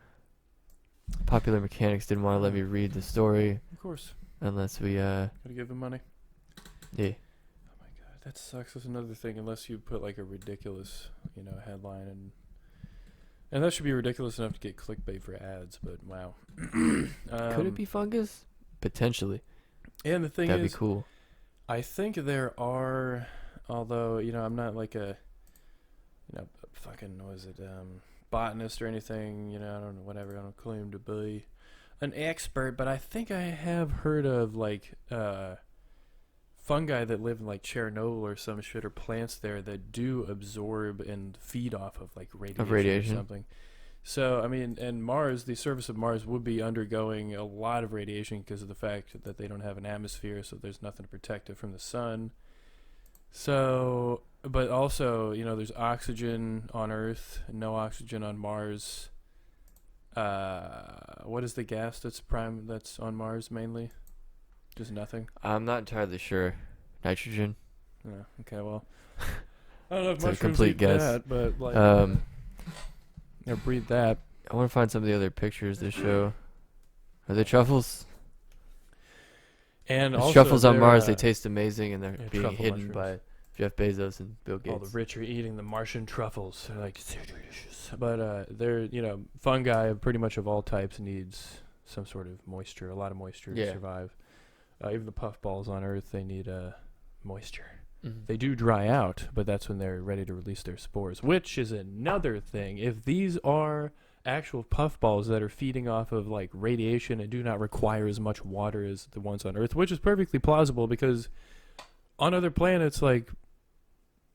Popular Mechanics didn't want to let me read the story Of course. unless we Gotta give them money. yeah. Oh my god, that sucks. That's another thing. Unless you put like a ridiculous, headline, and that should be ridiculous enough to get clickbait for ads. But wow. Could it be fungus? Potentially. And the thing That'd is, be cool. I think there are, although I'm not like a, fucking was it botanist or anything. I don't know, whatever. I don't claim to be an expert, but I think I have heard of like fungi that live in like Chernobyl or some shit, or plants there that do absorb and feed off of like radiation. Or something. So I mean, and Mars, the surface of Mars would be undergoing a lot of radiation because of the fact that they don't have an atmosphere, so there's nothing to protect it from the sun. So, but also, there's oxygen on Earth, no oxygen on Mars. What is the gas that's on Mars mainly? Just nothing. I'm not entirely sure. Nitrogen. Yeah. Okay. Well, I don't know if It's a mushrooms complete eat guess. that, but like, or breathe that. I want to find some of the other pictures they show. Are they truffles? And There's also truffles on they're, Mars. They taste amazing, and they're yeah, being truffle hidden mushrooms. by Jeff Bezos and Bill All Gates. the rich are eating the Martian truffles. They're like so delicious. But they're fungi pretty much of all types needs some sort of moisture, a lot of moisture to Yeah. survive. Even the puffballs on Earth, they need moisture. Mhm. They do dry out, but that's when they're ready to release their spores, which is another thing. If these are actual puffballs that are feeding off of like radiation and do not require as much water as the ones on Earth, which is perfectly plausible because on other planets, like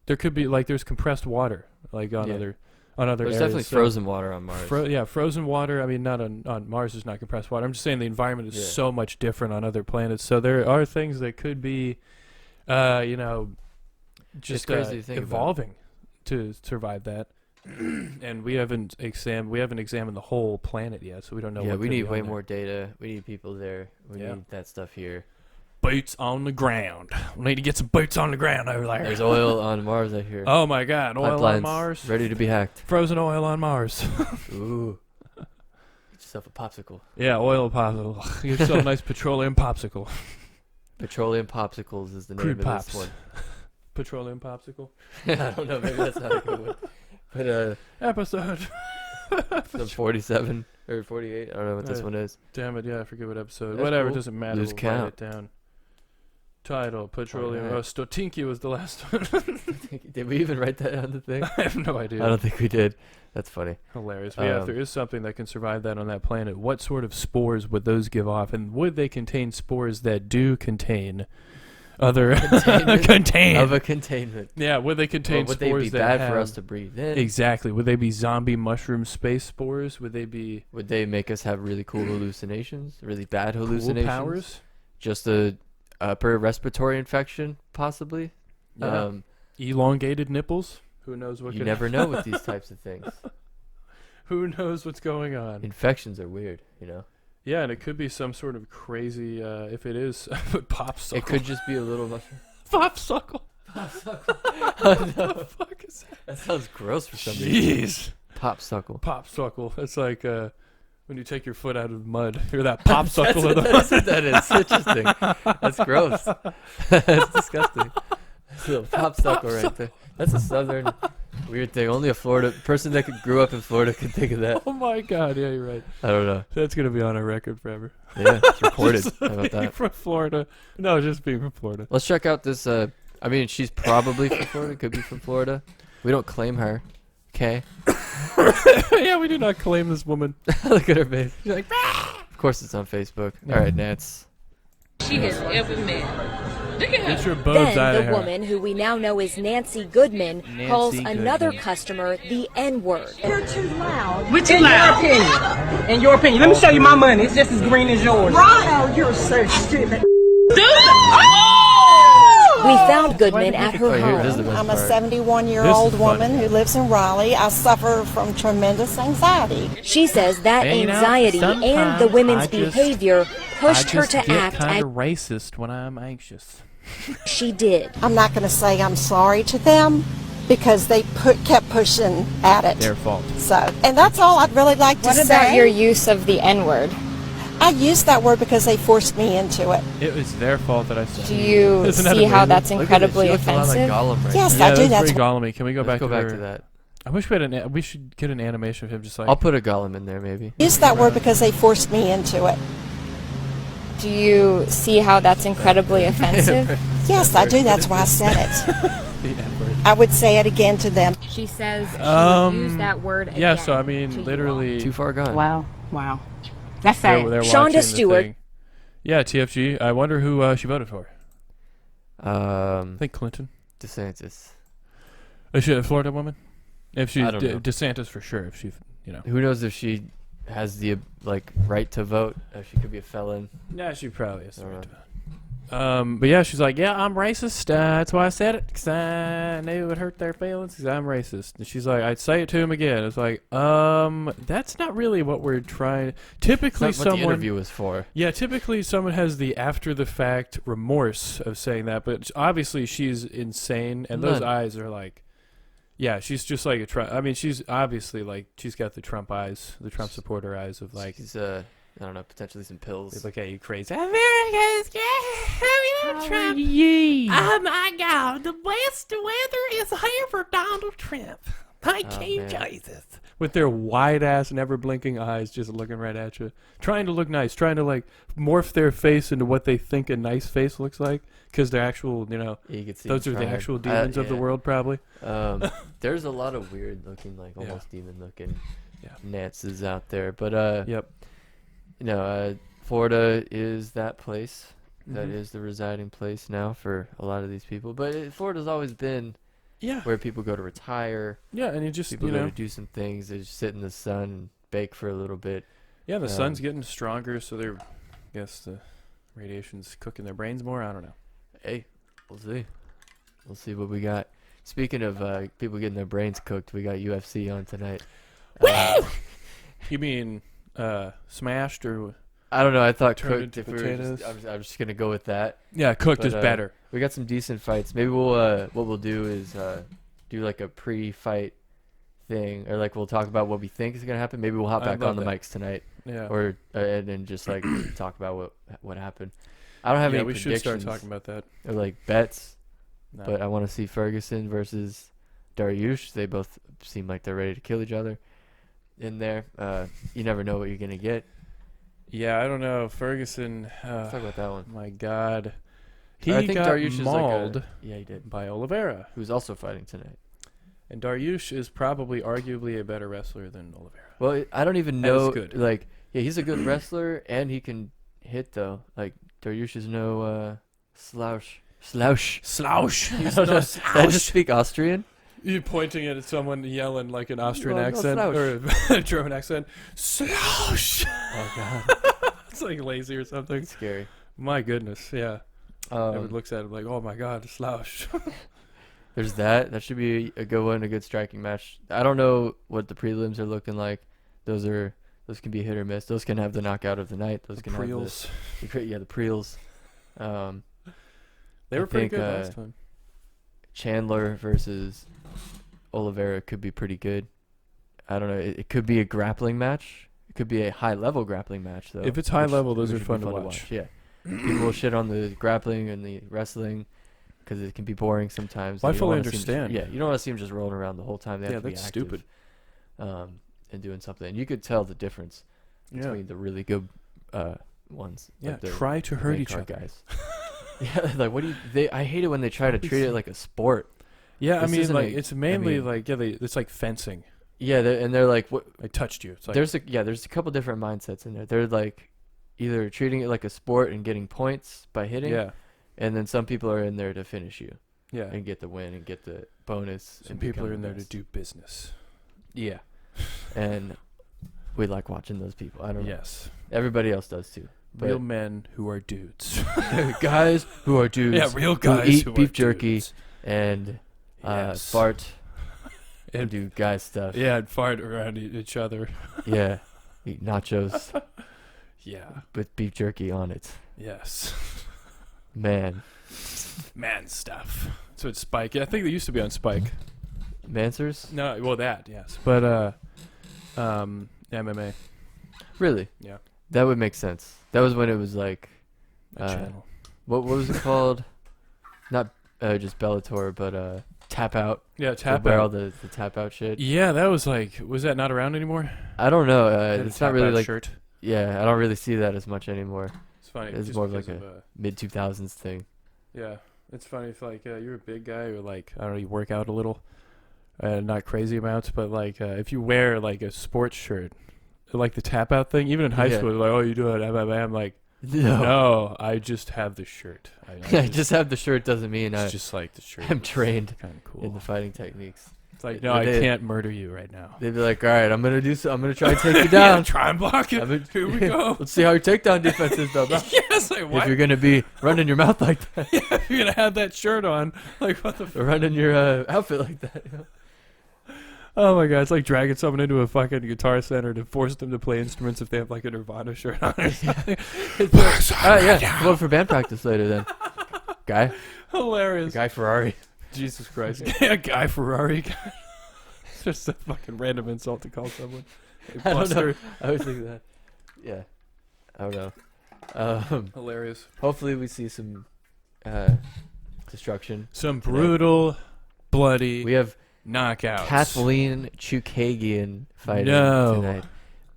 there could be like there's compressed water, like on Yeah. other There's areas. definitely So- frozen water on Mars. frozen water. I mean, not on Mars is not compressed water. I'm just saying the environment is Yeah. so much different on other planets. So there are things that could be, just crazy to think about. evolving to survive that. And we haven't examined the whole planet yet, so we don't know. Yeah, what we could be need on way there. more data. We need people there. We Yeah. need that stuff here. Boots on the ground. We need to get some boots on the ground over there. There's oil on Mars, I hear. Oh my God, oil on Pipelines Mars. ready to be hacked. Frozen oil on Mars. Ooh. Get yourself a popsicle. Yeah, oil popsicle. Get yourself a nice petroleum popsicle. Petroleum popsicles is the name Crude of pops. this one. Petroleum popsicle. I don't know, maybe that's not a good one. But Episode. some 47 or 48. I don't know what this Uh, one is. Damn it, yeah, I forget what episode. That's Whatever, cool. doesn't matter. Lose We'll count. write it down. Title, Petroleum. Alright. Oh, Stotinki was the last one. Did we even write that on the thing? I have no idea. I don't think we did. That's funny. Hilarious. But yeah, if there is something that can survive that on that planet, what sort of spores would those give off? And would they contain spores that do contain other contain? Of a containment. Yeah, would they Or contain would they spores be that bad have, for us to breathe in? Exactly. Would they be zombie mushroom space spores? Would they be Would they make us have really cool hallucinations? Really bad cool hallucinations? powers? Just a upper respiratory infection, possibly? Yeah. Elongated nipples? Who knows what You could never know with these types of things. Who knows what's going on? Infections are weird, you know? Yeah, and it could be some sort of crazy, if it is, popsicle. It could just be a little mushroom. Popsicle. Oh, no. What the fuck is that? That sounds gross for some reason. Jeez. Popsicle. Popsicle. It's like when you take your foot out of mud. You're that popsicle of the That's what that is. Interesting. That's gross. That's disgusting. It's a little popsicle right there. That's a southern weird thing. Only a Florida person that grew up in Florida could think of that. Oh my God! Yeah, you're right. I don't know. That's gonna be on our record forever. Yeah, it's recorded. Just How about being that? from Florida. No, just being from Florida. Let's check out this. I mean, she's probably from Florida. Could be from Florida. We don't claim her. Okay. Yeah, we do not claim this woman. Look at her face. She's like, of course it's on Facebook. Yeah. All right, Nance. She has ever met. Look at her. Get your boobs out Then of the here. woman, who we now know is Nancy Goodman, Nancy calls Goodman. another customer the N-word. You're too loud. We're too In your loud. opinion. In your opinion. Let me show you my money. It's just as green as yours. Right. Oh, you're so stupid. We found Goodman at her Oh, here, this is home. the best I'm a part. 71-year-old This is funny. woman who lives in Raleigh. I suffer from tremendous anxiety. She says that And, you know, anxiety and the sometimes women's I just- behavior pushed her to get act kind as of racist when I'm anxious. she did. I'm not going to say I'm sorry to them because they kept pushing at it. Their fault. So, and that's all I'd really like to What say. about your use of the N-word? I used that word because they forced me into it. It was their fault that I said. Do you Isn't that see how amazing? that's Look at it. incredibly She looks a lot like offensive? Gollum right Yes, now. Yeah, I do. that's That's pretty Gollum-y. Can we go Let's back go to back her- to that. I wish we had we should get an animation of him just like. I'll put a Gollum in there maybe. used that word because they forced me into it. Do you see how that's incredibly offensive? Yes, I do. That's why I said it. the N-word. I would say it again to them. She says she Um, would use that word again. Yeah, so I to mean, you literally, Too far gone. Wow. That's they're, sad. they're Shonda watching the Stewart. thing. Yeah, TFG. I wonder who she voted for. I think Clinton. DeSantis. Is she a Florida woman? If she's I don't know. DeSantis for sure. If she, Who knows if she has the right to vote? She could be a felon. Yeah, she probably is. I don't know. But yeah, she's like, yeah, I'm racist. That's why I said it, 'cause I knew it would hurt their feelings, 'cause I'm racist. And she's like, I'd say it to him again. It's like, that's not really what we're trying. Typically, That's not what the someone. interview was for. Yeah, typically someone has the after the fact remorse of saying that, but obviously she's insane, and those None. eyes are like, yeah, she's just like a Trump. I mean, she's obviously like she's got the Trump eyes, the Trump supporter eyes of like. She's I don't know, potentially some pills. Look at you crazy. America's Trump. Oh my God, the best weather is here for Donald Trump. Thank Oh, you, man. Jesus. With their wide ass, never blinking eyes, just looking right at you, trying to look nice, trying to like morph their face into what they think a nice face looks like, because they're actual, Yeah, you can see those are him the trying. actual demons of the Yeah. world, probably. There's a lot of weird looking, like Yeah. almost demon looking Yeah. Nances out there, but Yep. Florida is that place. That Mhm. is the residing place now for a lot of these people. But Florida's always been Yeah. where people go to retire. Yeah, and you just People go to do some things. They just sit in the sun and bake for a little bit. yeah, the sun's um, getting stronger, so they're, I guess the radiation's cooking their brains more. I don't know. Hey, we'll see. We'll see what we got. Speaking of people getting their brains cooked, we got UFC on tonight. You mean smashed or? I don't know. I thought Turned cooked. into If we were potatoes? I'm just gonna go with that. Yeah, cooked But, is better. We got some decent fights. Maybe what we'll do is do like a pre-fight thing, or like we'll talk about what we think is gonna happen. Maybe we'll hop I'd back on love the that. mics tonight, Yeah. or and then just like talk about what happened. I don't have yeah, any we should start predictions talking about that. or like bets, No. but I want to see Ferguson versus Dariush. They both seem like they're ready to kill each other in there. You never know what you're gonna get. Yeah, I don't know. Ferguson. Let's talk about that one. My God, he I think got Dariush is mauled yeah, he did. by Oliveira, Who's also fighting tonight. and Dariush is probably arguably a better wrestler than Oliveira. Well, I don't even That is know. good. Like, yeah, he's a good wrestler and he can hit though. Like Dariush is no slouch. Slouch. Slouch. He's Did no I just speak Austrian? You pointing at someone yelling like an Austrian No, no accent slouch. or a German accent. Slouch. Oh god, It's like lazy or something. it's scary. My goodness, yeah. Everyone looks at him like, oh my God, slouch. There's that. That should be a good one, a good striking match. I don't know what the prelims are looking like. Those can be hit or miss. Those can have the knockout of the night. Those can Preels. have the preels. They I were pretty think, good last time. Chandler versus Oliveira could be pretty good. I don't know. It could be a grappling match. It could be a high-level grappling match, though. If it's high level, those which are would fun be to watch. Yeah. People will shit on the grappling and the wrestling. because it can be boring sometimes. Well, I and you don't fully wanna see 'em just- understand. yeah, you don't want to see them just rolling around the whole time. They have Yeah, to be that's active, stupid. And doing something. And you could tell the difference Yeah. between the really good ones. Yeah. like the Try to hurt main each card other. guys. Yeah, like what do you? I hate it when they try to treat it like a sport. Yeah, I This mean, isn't like a- it's mainly mean- like it's like fencing. Yeah, and they're like, what? I touched you. It's like There's a couple different mindsets in there. They're like either treating it like a sport and getting points by hitting, yeah, and then some people are in there to finish you yeah. and get the win and get the bonus. Some and people become are in the there to best. do business. Yeah, and we like watching those people. I don't know. Yes, Everybody else does too. But real men who are dudes. guys who are dudes. Yeah, real who guys eat who are beef jerky dudes. and Yes. fart and And do guy stuff. yeah, and fart around each other. Yeah. Eat nachos Yeah. with beef jerky on it. Yes. Man. Man stuff. So it's Spike. Yeah, I think they used to be on Spike. Mansers? No, well that yes, but MMA. Really? Yeah. That would make sense. That was when it was like That channel. what was it called? Not just Bellator, but Tap Out. Yeah, So tap where all out. the tap out shit. Yeah, that was like. Was that not around anymore? I don't know. Had a It's not tap really out like shirt. yeah. I don't really see that as much anymore. It's funny. It's just more of because like mid 2000s thing. yeah, it's funny if like you're a big guy or like I don't know, you work out a little, not crazy amounts, but like if you wear like a sports shirt, like the tap out thing, even in high Yeah. school, they're like, oh, you do it MMA. I'm like, No. no, I just have the shirt. I just have the shirt doesn't mean it's just like the shirt. I'm trained Kind of cool. in the fighting techniques. It's like they- no, I they- can't murder you right now. They'd be like, all right, I'm gonna try and take you Yeah, down. try and block it. I'm gonna- Here we go. Let's see how your takedown defense is, though. Yes, like If what? you're gonna be running your mouth like that, If you're gonna have that shirt on, like what the? or running your outfit like that. You know? Oh my god, it's like dragging someone into a fucking guitar center to force them to play instruments if they have like a Nirvana shirt on. Or something. Yeah, come over for band practice later then. Guy Hilarious. Ferrari. Jesus Christ. Yeah, Guy Ferrari. It's just a fucking random insult to call someone. Hey, I don't know. Buster. I always think that. Yeah, I don't know. Hilarious. Hopefully we see some destruction. Some brutal, bloody We have knockouts. Kathleen Chukagian fighting No. tonight.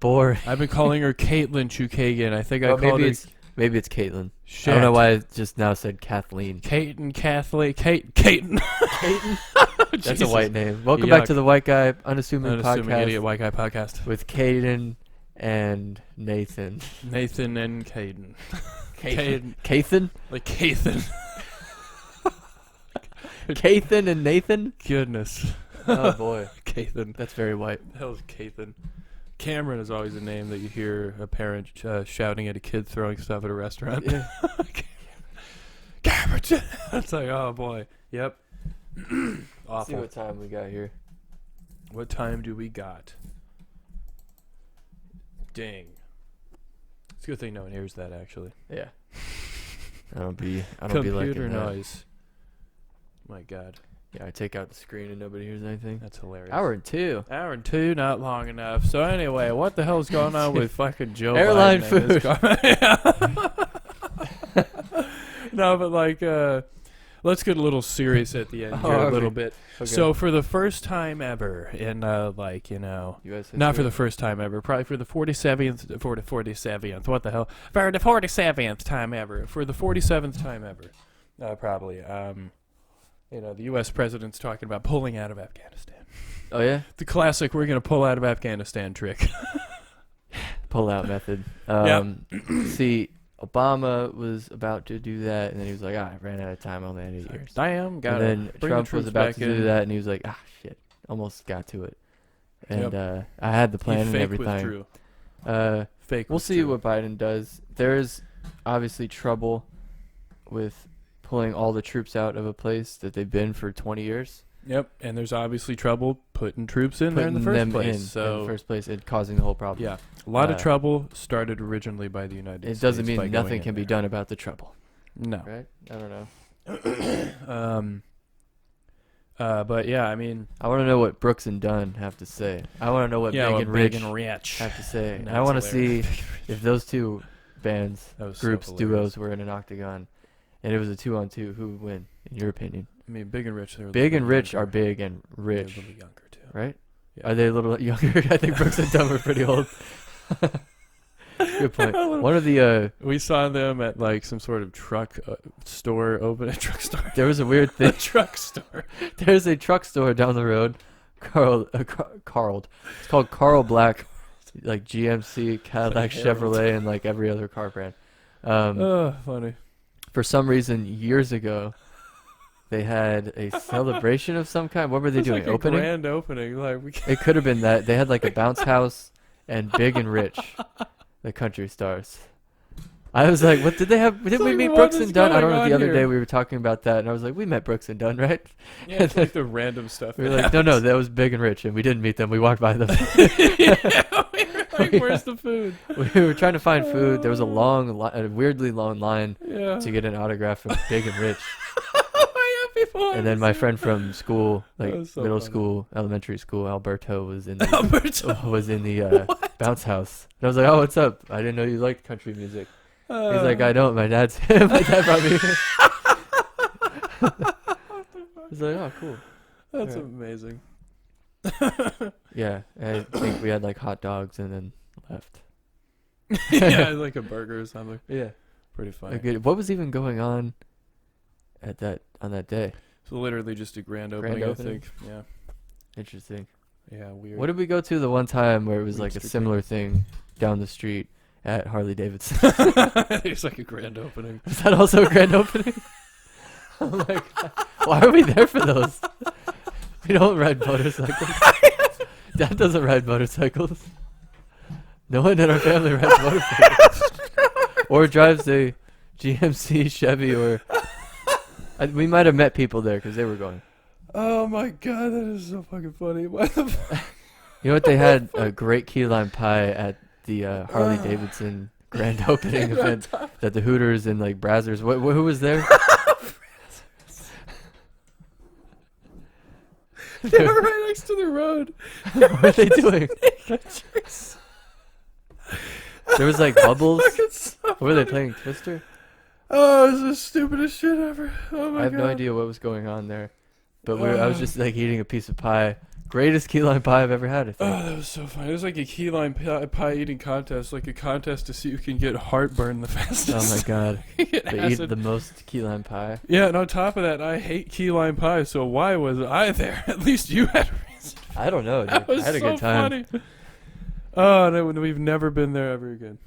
Boring. I've been calling her Caitlin Chukagian. I think I Well, called her. maybe it's Caitlin. Shit. I don't know why I just now said Kathleen. Kaiten, Kathleen, Caton. Caitlin? That's a Jesus. white name. Welcome back Yuck. to the White Guy Unassuming Unassuming podcast Idiot White Guy podcast. with Caden and Nathan. Nathan and Caden. Cathan? Like Cathan. Cathan and Nathan? Goodness. Oh boy, Cathan. that's very white. The hell is Cathan? Cameron is always a name that you hear a parent shouting at a kid throwing stuff at a restaurant. Yeah. Cameron! It's like, oh boy. Yep. Let's see Awful. what time we got here. What time do we got? Ding. It's a good thing no one hears that, actually. Yeah. I don't be Computer liking that. noise. My God. Yeah, I take out the screen and nobody hears anything. That's hilarious. Hour and 2. Hour and 2, not long enough. So anyway, what the hell's going on with fucking Joe Airline Biden and his food. No, but like, let's get a little serious at the end here Oh, a okay. little bit. Okay. So for the first time ever in, like, you know, US not for history? the first time ever, probably for the 47th, for the 47th, what the hell? For the 47th time ever, for the 47th time ever, probably, you know, the U.S. president's talking about pulling out of Afghanistan. Oh yeah? The classic, we're going to pull out of Afghanistan trick. Pull out method. See, Obama was about to do that, and then he was like, I ran out of time. I only had 8 years. Damn, got And then bring the Trump was troops about back to do in. that, and he was like, shit. Almost got to it. And Yep. I had the plan He and fake everything. withdrew. Fake We'll see withdrew. what Biden does. There's obviously trouble with pulling all the troops out of a place that they've been for 20 years. Yep, and there's obviously trouble putting troops in there in the Putting first them place. in So the first place and causing the whole problem. yeah, a lot of Uh, trouble started originally by the United States. It doesn't by mean going nothing in can be there. done about the trouble, No. right? I don't know. But yeah, I mean, I want to know what Brooks and Dunn have to say. I want to know what yeah, Big well, and Big Rich and Rich. have to say. No, I it's want to see hilarious. if those two bands, That was so groups, hilarious. duos were in an octagon, and it was a 2-on-2. Who would win? in your opinion? I mean, big and rich. They're a Big little and rich younger. are big and They're rich, a little younger too. right? Yeah. Are they a little younger? I think Brooks and Dunn are pretty old. Good point. One of the We saw them at like some sort of truck store open. A truck store. there was a weird thing. Truck store. There's a truck store down the road, Carl. It's called Carl Black, like GMC, Cadillac, Harold. Chevrolet, and like every other car brand. Oh, funny. For some reason, years ago, they had a celebration of some kind. What were they It's doing? like Opening? a grand opening. Like we. It could have been that. They had like a bounce house and Big and Rich, the country stars. I was like, what did they have? Did we like, meet what Brooks is and Dunn? I don't going know. on The other here? day we were talking about that, and I was like, we met Brooks and Dunn, right? Yeah, it's like the random stuff. We were that like, no, happens. that was Big and Rich, and we didn't meet them. We walked by them. Yeah, we were like, where's the food? We were trying to find food. There was a weirdly long line Yeah. to get an autograph from Big and Rich. Yeah, people And then my friend from school, like That was so middle funny. school, elementary school, Alberto was in the Alberto. was in the bounce house. And I was like, "Oh, what's up? I didn't know you liked country music." He's like, "I don't. My dad brought me here." He's like, "Oh, cool." That's Alright. amazing. Yeah, I think we had like hot dogs and then left. Yeah, like a burger or something. Yeah. Pretty funny. Okay, what was even going on on that day? So literally just a grand opening, opening? I think. Yeah. Interesting. Yeah, weird. What did we go to the one time where it was like a Mr. similar thing down the street at Harley Davidson? It's like a grand opening. Is that also a grand opening? Oh my god. Why are we there for those? We don't ride motorcycles. Dad doesn't ride motorcycles. No one in our family rides motorcycles. Or drives a GMC, Chevy, or... we might have met people there because they were going. Oh my god, that is so fucking funny. What the fuck? You know what? They had a great key lime pie at the Harley Davidson grand opening event that the Hooters and like Brazzers. Who was there? They were right next to the road. What were they doing? There was like bubbles. Fucking so What were they funny. playing? Twister? Oh, it's the stupidest shit ever. Oh my I have god. no idea what was going on there, but I was just like eating a piece of pie. Greatest key lime pie I've ever had. I think. Oh, that was so funny. It was like a key lime pie eating contest, like a contest to see who can get heartburn the fastest. Oh my god! Get They eat acid. the most key lime pie. Yeah, and on top of that, I hate key lime pie, so why was I there? At least you had a reason. I don't know, dude. That was I had a so good time. funny. Oh, no, we've never been there ever again.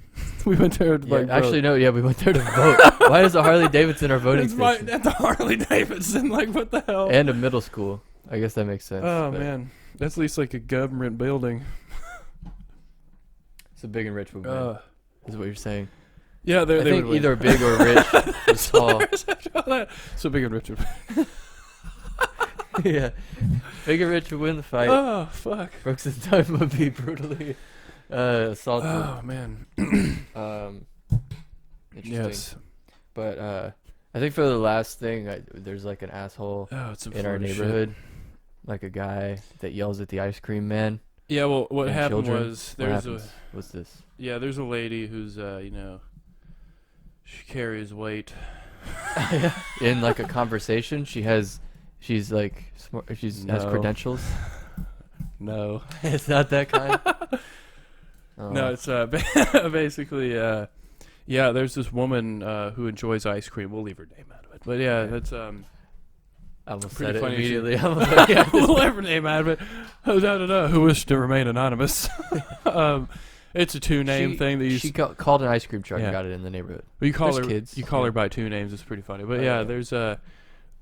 We went there to Yeah, like actually, no. Yeah, we went there to vote. Why is the Harley Davidson our voting it's station? at the Harley Davidson. Like, what the hell? And a middle school. I guess that makes sense. Oh but man, that's at least like a government building. So big and rich would win. Is what you're saying? Yeah, I they think would win. either big or rich or tall. So big and Richard. Yeah, big and rich would win the fight. Oh fuck. Brooks and Dunn would be brutally assaulted. Oh man. Interesting. Yes. But I think for the last thing, there's like an asshole Oh, it's some in our Florida shit. neighborhood, like a guy that yells at the ice cream man. Yeah. Well, what and happened children. was What there's happens? What's this? there's a lady who's she carries weight. In like a conversation, she's like has No. credentials. No. It's not that kind. Oh. No, it's basically yeah. There's this woman who enjoys ice cream. We'll leave her name out of it, but yeah, that's I almost pretty said it funny. immediately. I was like, yeah, we'll leave her name out of it. Oh no. Who wishes to remain anonymous? It's a two-name thing that you. She called an ice cream truck Yeah. and got it in the neighborhood. Well, you call There's her kids. You call Yeah. her by two names. It's pretty funny. But Oh, yeah, yeah. there's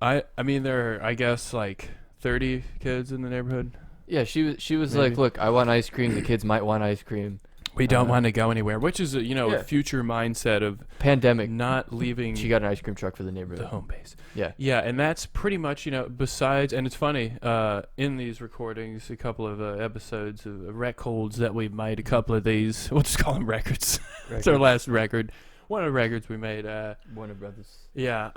I mean there are, I guess, like 30 kids in the neighborhood. Yeah, she was Maybe. like, look, I want ice cream. The kids might want ice cream. We don't want to go anywhere, which is a Yeah. a future mindset of Pandemic. not leaving She got an ice cream truck for the the neighborhood. home base. Yeah. Yeah, and that's pretty much besides, and it's funny in these recordings, a couple of episodes of records that we made, a couple of these, we'll just call them records. It's our last record. One of the records we made. Warner Brothers. Yeah.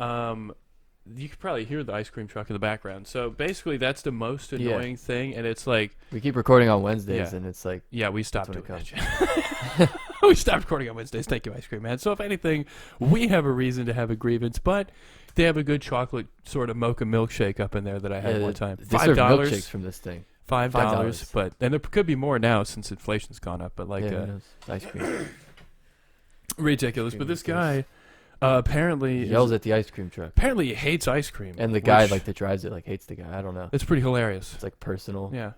You could probably hear the ice cream truck in the background. So basically, that's the most Yeah. annoying thing, and it's like, We keep recording on Wednesdays, Yeah. and it's like, yeah, we stopped That's doing when that shit. We stopped recording on Wednesdays. Thank you, Ice Cream Man. So if anything, we have a reason to have a grievance, but They have a good chocolate sort of mocha milkshake up in there that I had one time. They serve $5 milkshakes from this thing. $5, but and there could be more now since inflation's gone up. But like ice cream. Ridiculous. But this guy apparently yells at the ice cream truck. Apparently he hates ice cream. And the guy like that drives it like hates the guy. I don't know. It's pretty hilarious. It's like personal. Yeah.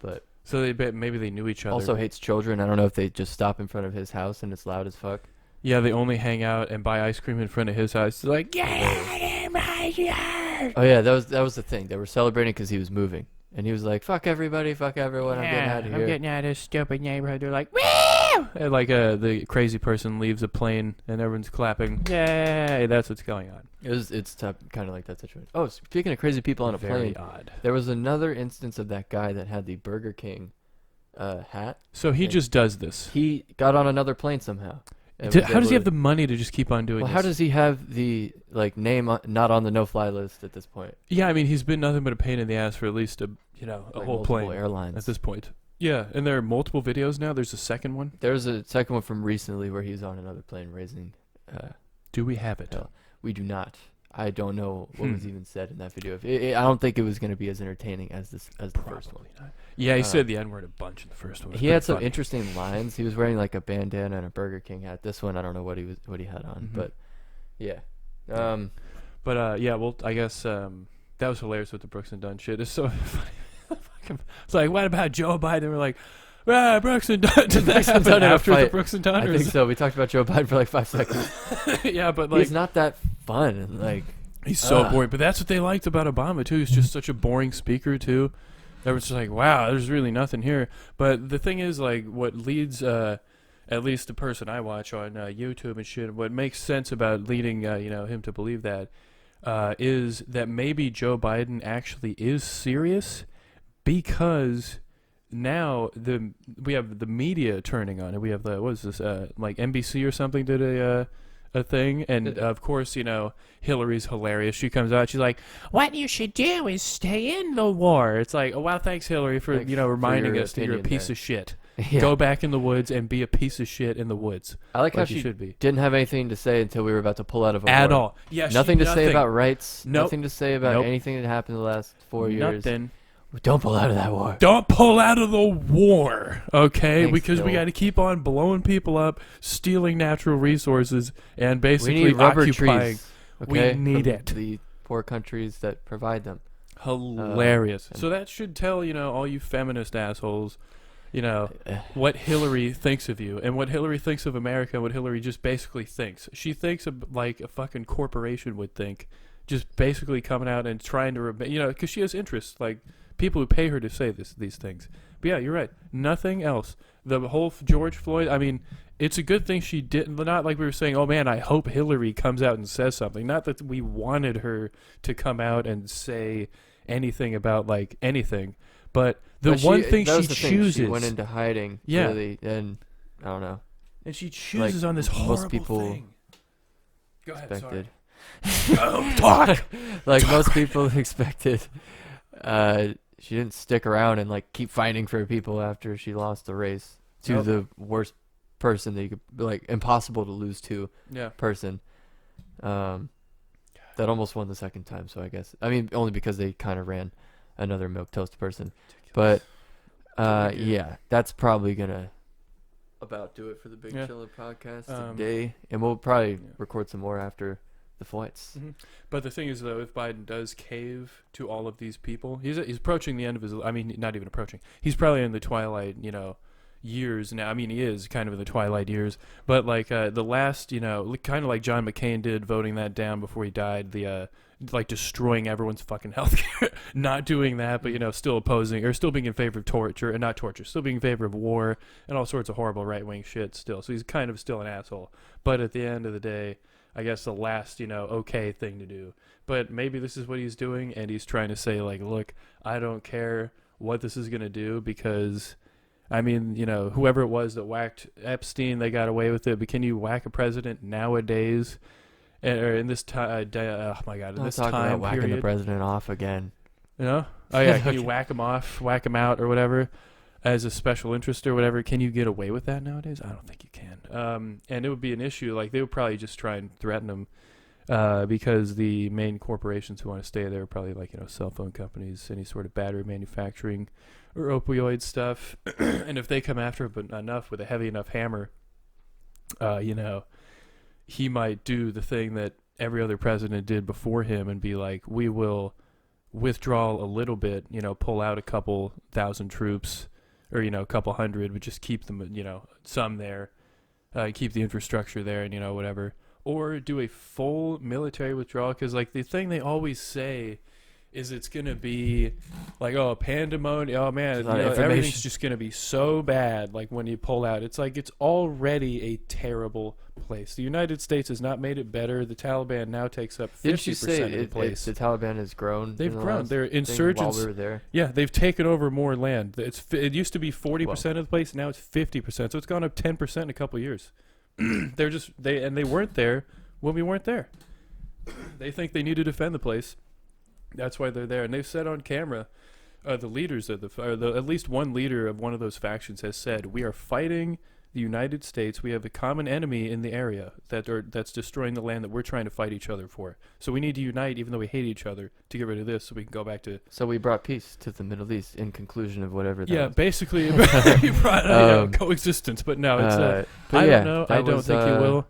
But so maybe they knew each other. Also hates children. I don't know if they just stop in front of his house and it's loud as fuck. Yeah, they only hang out and buy ice cream in front of his house. It's like, get out of my yard. Oh yeah, that was the thing. They were celebrating because he was moving, and he was like, "Fuck everybody, fuck everyone. I'm getting out of here. I'm getting out of this stupid neighborhood." They're like, "Woo!" And like the crazy person leaves a plane and everyone's clapping. Yay! That's what's going on. It's kind of like that situation. Oh, speaking of crazy people on a Very plane, odd. There was another instance of that guy that had the Burger King hat. So he just does this. He got on another plane somehow. How does he have the money to just keep on doing this? How does he have the name not on the no-fly list at this point? Yeah, I mean he's been nothing but a pain in the ass for at least a whole plane airlines at this point. Yeah, and there are multiple videos now. There's a second one. There's a second one from recently where he's on another plane raising. Do we have it? Hell. We do not. I don't know what was even said in that video. I don't think it was going to be as entertaining as the first one. Not. Yeah, he said the N-word a bunch in the first one. He had some interesting lines. He was wearing like a bandana and a Burger King hat. This one, I don't know what he had on, but yeah. Well, I guess that was hilarious with the Brooks and Dunn shit. It's so funny. It's like, what about Joe Biden? We're like, Brooks and Dunn. Did that happen after the Brooks and Dunn? I think so. We talked about Joe Biden for like 5 seconds. Yeah, but like he's not that fun. Like he's so boring. But that's what they liked about Obama too. He's just such a boring speaker too. Everyone's just like, wow, there's really nothing here. But the thing is, like, what leads, at least the person I watch on YouTube and shit, what makes sense about leading, him to believe that, is that maybe Joe Biden actually is serious, because now we have the media turning on it. We have like NBC or something did a thing, and of course, Hillary's hilarious. She comes out, she's like, what you should do is stay in the war. It's like, oh wow, thanks Hillary for reminding us that you're a piece of shit. Yeah. Go back in the woods and be a piece of shit in the woods. I like how she should be. Didn't have anything to say until we were about to pull out of a war. At all. Yeah, nothing to say about rights. Nope. Nothing to say about anything that happened the last 4 years. Nothing. Don't pull out of that war. Don't pull out of the war, okay? Thanks, because Bill. we got to keep on blowing people up, stealing natural resources, and basically we need rubber occupying. Trees, okay? We need From it. The poor countries that provide them. Hilarious. So that should tell, all you feminist assholes, what Hillary thinks of you and what Hillary thinks of America and what Hillary just basically thinks. She thinks of like a fucking corporation would think, just basically coming out and trying to, because she has interests, like people who pay her to say these things. But yeah, you're right. Nothing else. The whole George Floyd, I mean, it's a good thing she didn't, not like we were saying, oh man, I hope Hillary comes out and says something. Not that we wanted her to come out and say anything about like anything. But one thing she chooses. She went into hiding. Yeah. Really, and I don't know. And she chooses on this horrible most people thing. Go ahead, expected. Talk! Like most people expected. She didn't stick around and like keep fighting for people after she lost the race to the worst person that you could, like, impossible to lose to person. That almost won the second time, so I guess. I mean, only because they kind of ran another milquetoast person. Ridiculous. But yeah, that's probably gonna about do it for the Big Chillin podcast today, and we'll probably record some more after the flights. Mm-hmm. But the thing is, though, if Biden does cave to all of these people, he's approaching the end of his. I mean, not even approaching. He's probably in the twilight, years now. I mean, he is kind of in the twilight years. But like the last, kind of like John McCain did, voting that down before he died. The like destroying everyone's fucking healthcare, not doing that, but still opposing or still being in favor of torture, and not torture, still being in favor of war and all sorts of horrible right wing shit. Still, so he's kind of still an asshole. But at the end of the day, I guess the last, okay thing to do. But maybe this is what he's doing, and he's trying to say, like, look, I don't care what this is going to do, because, I mean, whoever it was that whacked Epstein, they got away with it. But can you whack a president nowadays? Or in this time, oh my God, in this time about whacking period? the president off again. Oh yeah, can you whack him off, whack him out, or whatever, as a special interest or whatever? Can you get away with that nowadays? I don't think you can. And it would be an issue. Like, they would probably just try and threaten him because the main corporations who want to stay there are probably like, cell phone companies, any sort of battery manufacturing or opioid stuff. And if they come after it, but enough with a heavy enough hammer, he might do the thing that every other president did before him and be like, we will withdraw a little bit, pull out a couple thousand troops or, a couple hundred, but just keep them, some there, keep the infrastructure there and, whatever. Or do a full military withdrawal, because like the thing they always say is it's going to be like, oh, pandemonium, oh man, everything's just going to be so bad like when you pull out. It's like it's already a terrible place. The United States has not made it better. The Taliban now takes up 50% of the place. The Taliban has grown? They've grown. They're insurgents. While we were there? Yeah, they've taken over more land. It used to be 40% of the place, now it's 50%. So it's gone up 10% in a couple of years. They weren't there when we weren't there. They think they need to defend the place. That's why they're there. And they've said on camera, the leaders of at least one leader of one of those factions has said, we are fighting the United States. We have a common enemy in the area that's destroying the land that we're trying to fight each other for. So we need to unite, even though we hate each other, to get rid of this so we can go back to... So we brought peace to the Middle East in conclusion of whatever that was. Basically, you brought coexistence. But no, it's... I don't know. I don't think you will.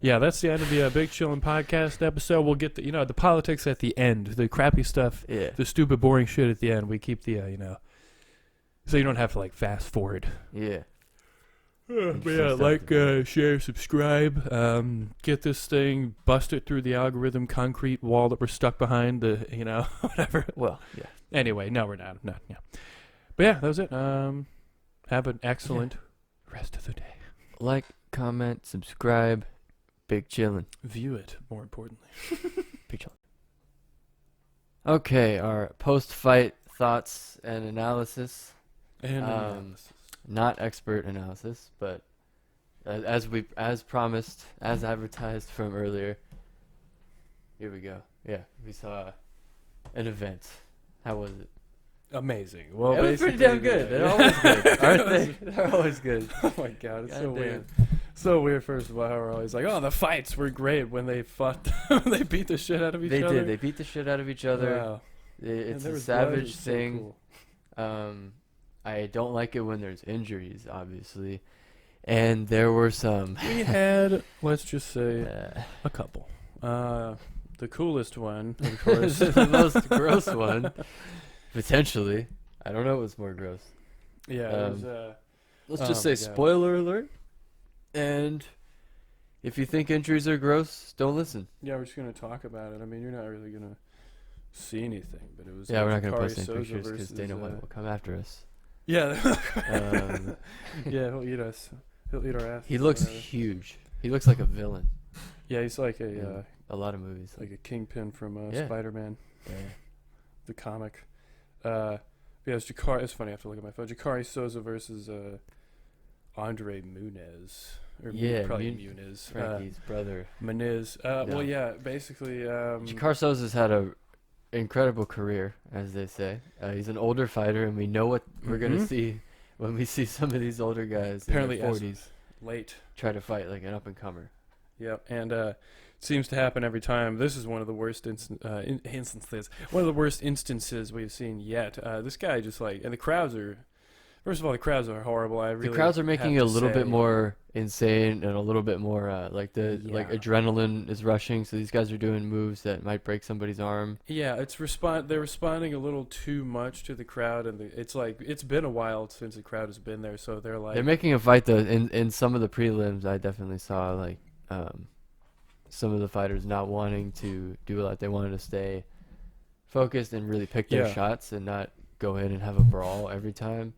Yeah, that's the end of the Big Chillin' podcast episode. We'll get the politics at the end, the crappy stuff, the stupid, boring shit at the end. We keep the so you don't have to like fast forward. Yeah. But yeah, like, share, subscribe. Get this thing, bust it through the algorithm concrete wall that we're stuck behind. Whatever. Well, yeah. Anyway, no, we're not. Yeah. But yeah, that was it. Have an excellent rest of the day. Like, comment, subscribe. Big Chillin'. View it, more importantly. Big Chillin'. Okay, our post-fight thoughts and analysis. Not expert analysis, but as promised, as advertised from earlier. Here we go. Yeah, we saw an event. How was it? Amazing. Well, it was pretty damn good. They're always good, aren't they? They're always good. Oh my god, it's so weird. So weird. First of all, how we're always like, oh, the fights were great when they fought. They beat the shit out of each other. They did. They beat the shit out of each other. Wow. It's a savage thing. So cool. I don't like it when there's injuries, obviously, and there were some. We had, let's just say, a couple. The coolest one, of course, the most gross one, potentially. I don't know what's more gross. Yeah. It was, let's just say spoiler alert. And if you think injuries are gross, don't listen. Yeah, we're just gonna talk about it. I mean, you're not really gonna see anything, but it was. Yeah, we're not gonna post any pictures because Dana White will come after us. Yeah. Yeah, he'll eat us. He'll eat our ass. He looks huge. He looks like a villain. Yeah, he's like a lot of movies. Like a kingpin from Spider-Man. Yeah. The comic. Yeah, it's Jakari. It's funny. I have to look at my phone. Jakari Souza versus Andre Muniz. Or probably Muniz. Frankie's brother. Muniz. Well, yeah, basically. Jakari Souza's had a incredible career, as they say. He's an older fighter, and we know what we're gonna see when we see some of these older guys apparently in their 40s late try to fight like an up and comer. Yep, and it seems to happen every time. This is one of the worst instances. One of the worst instances we've seen yet. This guy just and the crowds are. First of all, the crowds are horrible. The crowds are making it a little bit more insane and a little bit more like adrenaline is rushing. So these guys are doing moves that might break somebody's arm. Yeah, they're responding a little too much to the crowd, and it's been a while since the crowd has been there. So they're making a fight though. In some of the prelims, I definitely saw some of the fighters not wanting to do a lot. They wanted to stay focused and really pick their shots and not go in and have a brawl every time.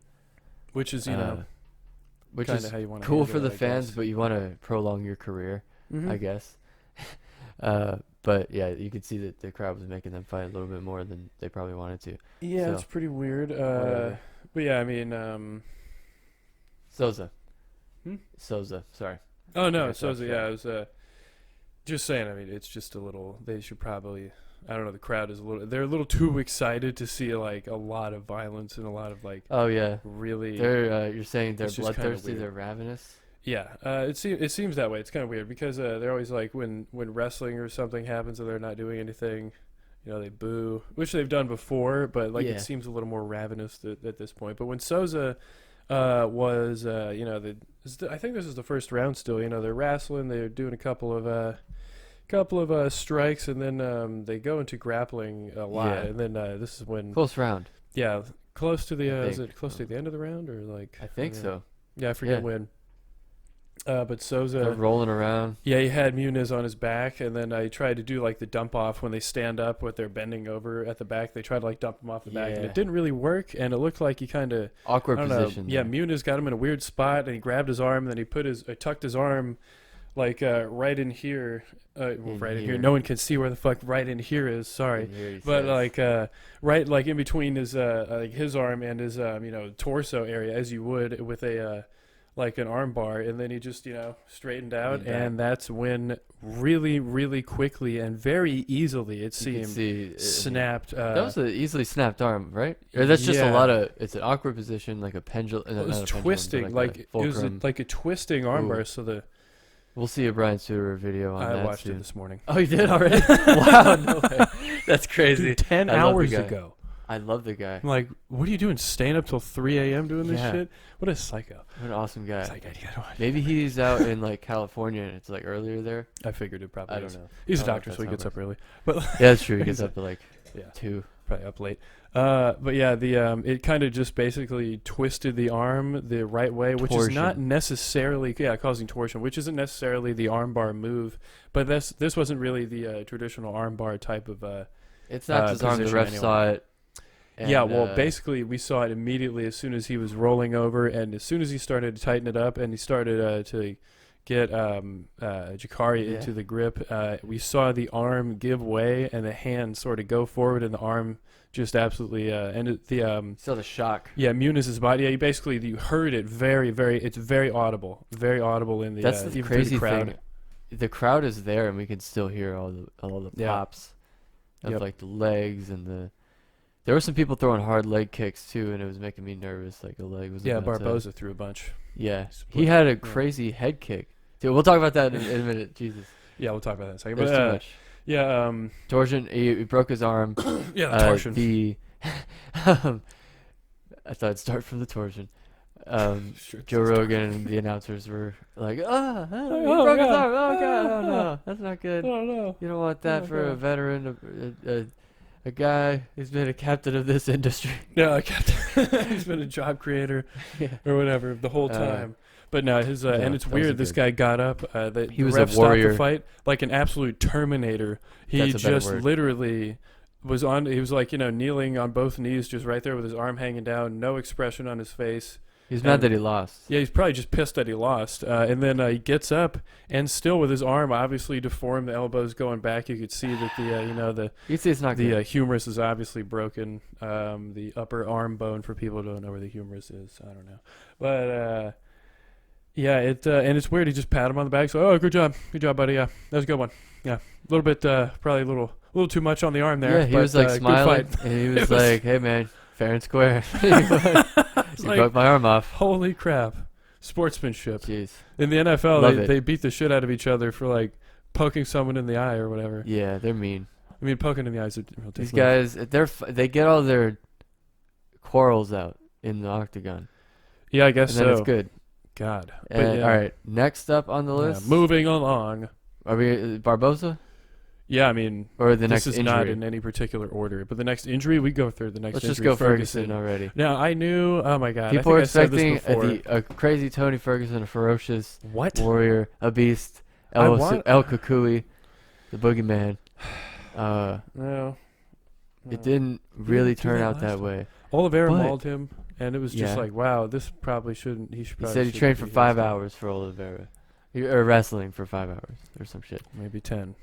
Which is, which is how you want cool for the fans, but you want to prolong your career, I guess. But yeah, you could see that the crowd was making them fight a little bit more than they probably wanted to. Yeah, so, it's pretty weird. But yeah, I mean, Souza. Souza, sorry. Oh no, Souza. Yeah, I was just saying. I mean, it's just a little. They should probably. I don't know. The crowd is they're a little too excited to see a lot of violence and a lot of Oh yeah. Really. They're you're saying they're bloodthirsty. They're ravenous. Yeah, it seems that way. It's kind of weird because they're always like when wrestling or something happens and they're not doing anything, they boo, which they've done before, but like Yeah. it seems a little more ravenous at this point. But when Souza was, I think this is the first round still. They're wrestling, they're doing a couple of strikes, and then they go into grappling a lot, Yeah. and then this is when Close round. yeah, close to the I is think. it close to the end of the round or like I think yeah. so. Yeah, I forget Yeah. when. But They're Souza, rolling around. yeah, he had Muniz on his back, and then I tried to do like the dump off when they stand up with their bending over at the back. They tried to like dump him off the back, and Yeah. it didn't really work. And it looked like he kind of Awkward I don't know. position. Yeah, there. Muniz got him in a weird spot, and he grabbed his arm, and then he tucked his arm like right in here. Right in here. here. No one can see where the fuck right in here is. Sorry. And here he But says, like right like in between his like his arm and his torso area, as you would with a like an arm bar, and then he just straightened out, Leaned back. and that's when really really quickly and very easily it you seemed can see snapped. that was an easily snapped arm, right? Or that's just a yeah. lot of. It's an awkward position, like a pendulum. it was twisting, like it was like a twisting armbar. Ooh. So the We'll see a Brian Suter video on I that watched soon. it this morning. Oh, you did already? Wow, no way. That's crazy. Dude, 10 I love the hours guy. ago. I love the guy. I'm like, what are you doing? Staying up till 3 a.m. doing this Yeah. shit? What a psycho! What an awesome guy. It's like, I gotta watch. Maybe he's out in like California and it's like earlier there. I figured it probably I is. don't know. He's a I don't know if doctor, so that's he how gets it up early. Yeah, that's true. He gets up at like Yeah. 2. Probably up late. But yeah, the it kind of just basically twisted the arm the right way, which is not Torsion. necessarily causing torsion, which isn't necessarily the armbar move. But this wasn't really the traditional armbar type of. It's not his arm. The position ref anyway. saw it. Yeah, and, well, basically we saw it immediately as soon as he was rolling over, and as soon as he started to tighten it up, and he started to get Jakari Yeah. into the grip, we saw the arm give way and the hand sort of go forward, and the arm just absolutely ended the saw the shock. yeah, Muniz's body. Yeah, you heard it very, very. It's very audible in the. That's the even through crazy the crowd. thing. The crowd is there, and we can still hear all the Yeah. pops of Yep. like the legs and the. There were some people throwing hard leg kicks too, and it was making me nervous. Like a leg was. Yeah, about to- Barboza threw a bunch. Yeah, split. he had a Yeah. crazy head kick. Dude, we'll talk about that in a minute. Jesus, Yeah, we'll talk about that in a second. there's But, too much. Yeah, Torsion. He broke his arm. yeah, the torsion. I thought I'd start from the torsion. Sure, Joe it's a Rogan and the announcers were like, he Oh, broke his God. arm. Oh, God. Oh, Oh, no. That's not good. I don't know. You don't want that Oh, for a God. veteran, a guy who's been a captain of this industry. Yeah, like, he's been a job creator Yeah. or whatever the whole time. But no, his no, and it's that was weird. This good. guy got up. He the was a ref stopped warrior. the fight like an absolute Terminator. He That's a better just word. literally was on. He was like kneeling on both knees, just right there with his arm hanging down, no expression on his face. He's mad And- that he lost. Yeah, he's probably just pissed that he lost. And then he gets up and still with his arm obviously deformed, the elbows going back. You could see that the You can see it's not the good. humerus is obviously broken. The upper arm bone, for people who don't know where the humerus is, I don't know. But yeah, and it's weird. He just pat him on the back. So, oh, good job, buddy. Yeah, that was a good one. Yeah, a little bit, probably a little too much on the arm there. Yeah, he but, was like good smiling, fight. and he was It was- like, "Hey man, fair and square." It's You like, broke my arm off. holy crap, sportsmanship. Jeez. In the NFL, Love it. they beat the shit out of each other for like poking someone in the eye or whatever. Yeah, they're mean. I mean, poking in the eye is a real These difference. guys, they get all their quarrels out in the octagon, Yeah, I and guess then so. it's good. God. But And, yeah. all right, next up on the Yeah, list, moving along. are we Barboza Yeah, I mean, or the this next is injury? not in any particular order, but the next injury, we go through the next Let's injury. just go Ferguson already. Now, I knew, oh my God. People I are think I said expecting this before. a crazy Tony Ferguson, a ferocious What? warrior, a beast, I El want- Kukui, the boogeyman. No. It didn't really do turn that out last that time. way. Oliveira But- mauled him, and it was just Yeah. like, wow, this probably shouldn't. He should. He Probably said he shouldn't trained for be 5 here. hours for Oliveira, or wrestling for 5 hours or some shit. Maybe 10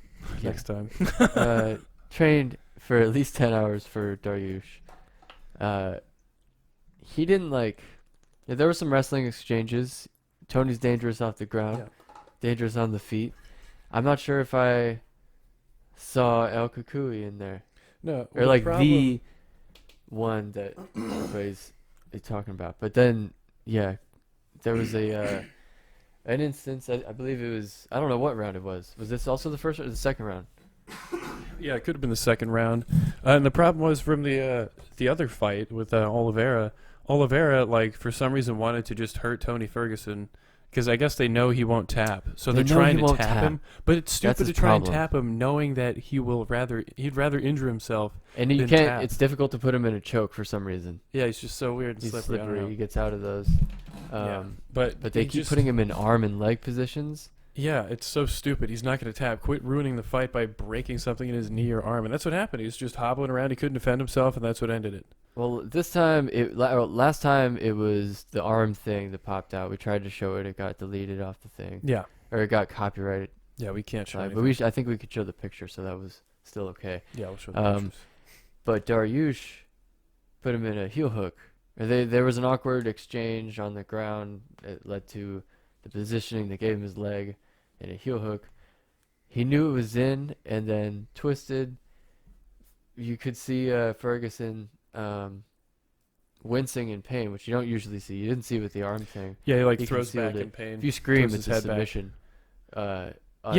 Yeah. next time. Trained for at least 10 hours for Dariush. He didn't like. Yeah, there were some wrestling exchanges. Tony's dangerous off the ground, Yeah. dangerous on the feet. I'm not sure if I saw El Kukui in there, No. or like the one that everybody's talking about. But then, yeah, there was a an instance. I believe it was. I don't know what round it was. Was this also the first or the second round? Yeah, it could have been the second round. And the problem was from the other fight with Oliveira. Oliveira, like, for some reason wanted to just hurt Tony Ferguson because I guess they know he won't tap. So They they're know trying he to won't tap tap. him. But it's That's stupid his to try problem. and tap him knowing that he'd rather injure himself. And you than can't. tap. It's difficult to put him in a choke for some reason. Yeah, he's just so weird and He's slippery. I don't slippery. know. He gets out of those. Yeah. Um, But But they he keep just- putting him in arm and leg positions. Yeah, it's so stupid. He's not going to tap. Quit ruining the fight by breaking something in his knee or arm. And that's what happened. He was just hobbling around. He couldn't defend himself, and that's what ended it. Well, this time, last time it was the arm thing that popped out. We tried to show it. It got deleted off the thing. Yeah. Or it got copyrighted. Yeah, we can't show But anything. I think we could show the picture, so that was still okay. Yeah, we'll show the Um, pictures. But Dariush put him in a heel hook. There was an awkward exchange on the ground. It led to the positioning. They gave him his leg and a heel hook. He knew it was in and then twisted. You could see Ferguson wincing in pain, which you don't usually see. You didn't see with the arm thing. Yeah, he like he throws concealed back it. in pain. If you scream, throws it's his a head back. submission. Yeah,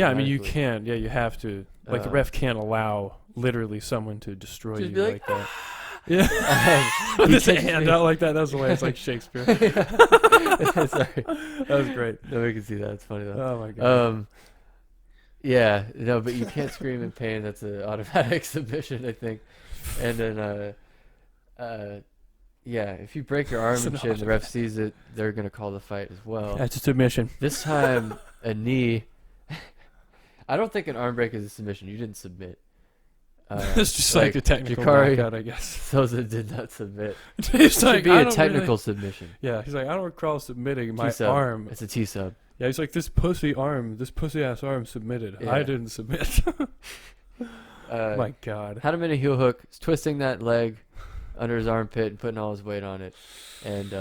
I mean, you automatically. can. Yeah, you have to. Like, the Um, ref can't allow literally someone to destroy Just you be like, like, that. Yeah. With He his catches hand me. out like that. That was the way. It's like Shakespeare. Sorry. That was great. No, we can see that. It's funny though. Oh, my God. Yeah, no, but you can't scream in pain. That's an automatic submission, I think. And then, yeah, if you break your arm It's and an shit, and the ref sees it, they're gonna call the fight as well. That's a submission. This time, a knee. I don't think an arm break is a submission. You didn't submit. It's just like a technical Jakari knockout, I guess. Sosa did not submit. It's It should like, be I a don't technical really- submission. Yeah, he's like, I don't recall submitting my T-sub. arm. It's a T-sub. Yeah, he's like, this pussy ass arm submitted. Yeah. I didn't submit. My God. Had him in a heel hook, he's twisting that leg under his armpit and putting all his weight on it. And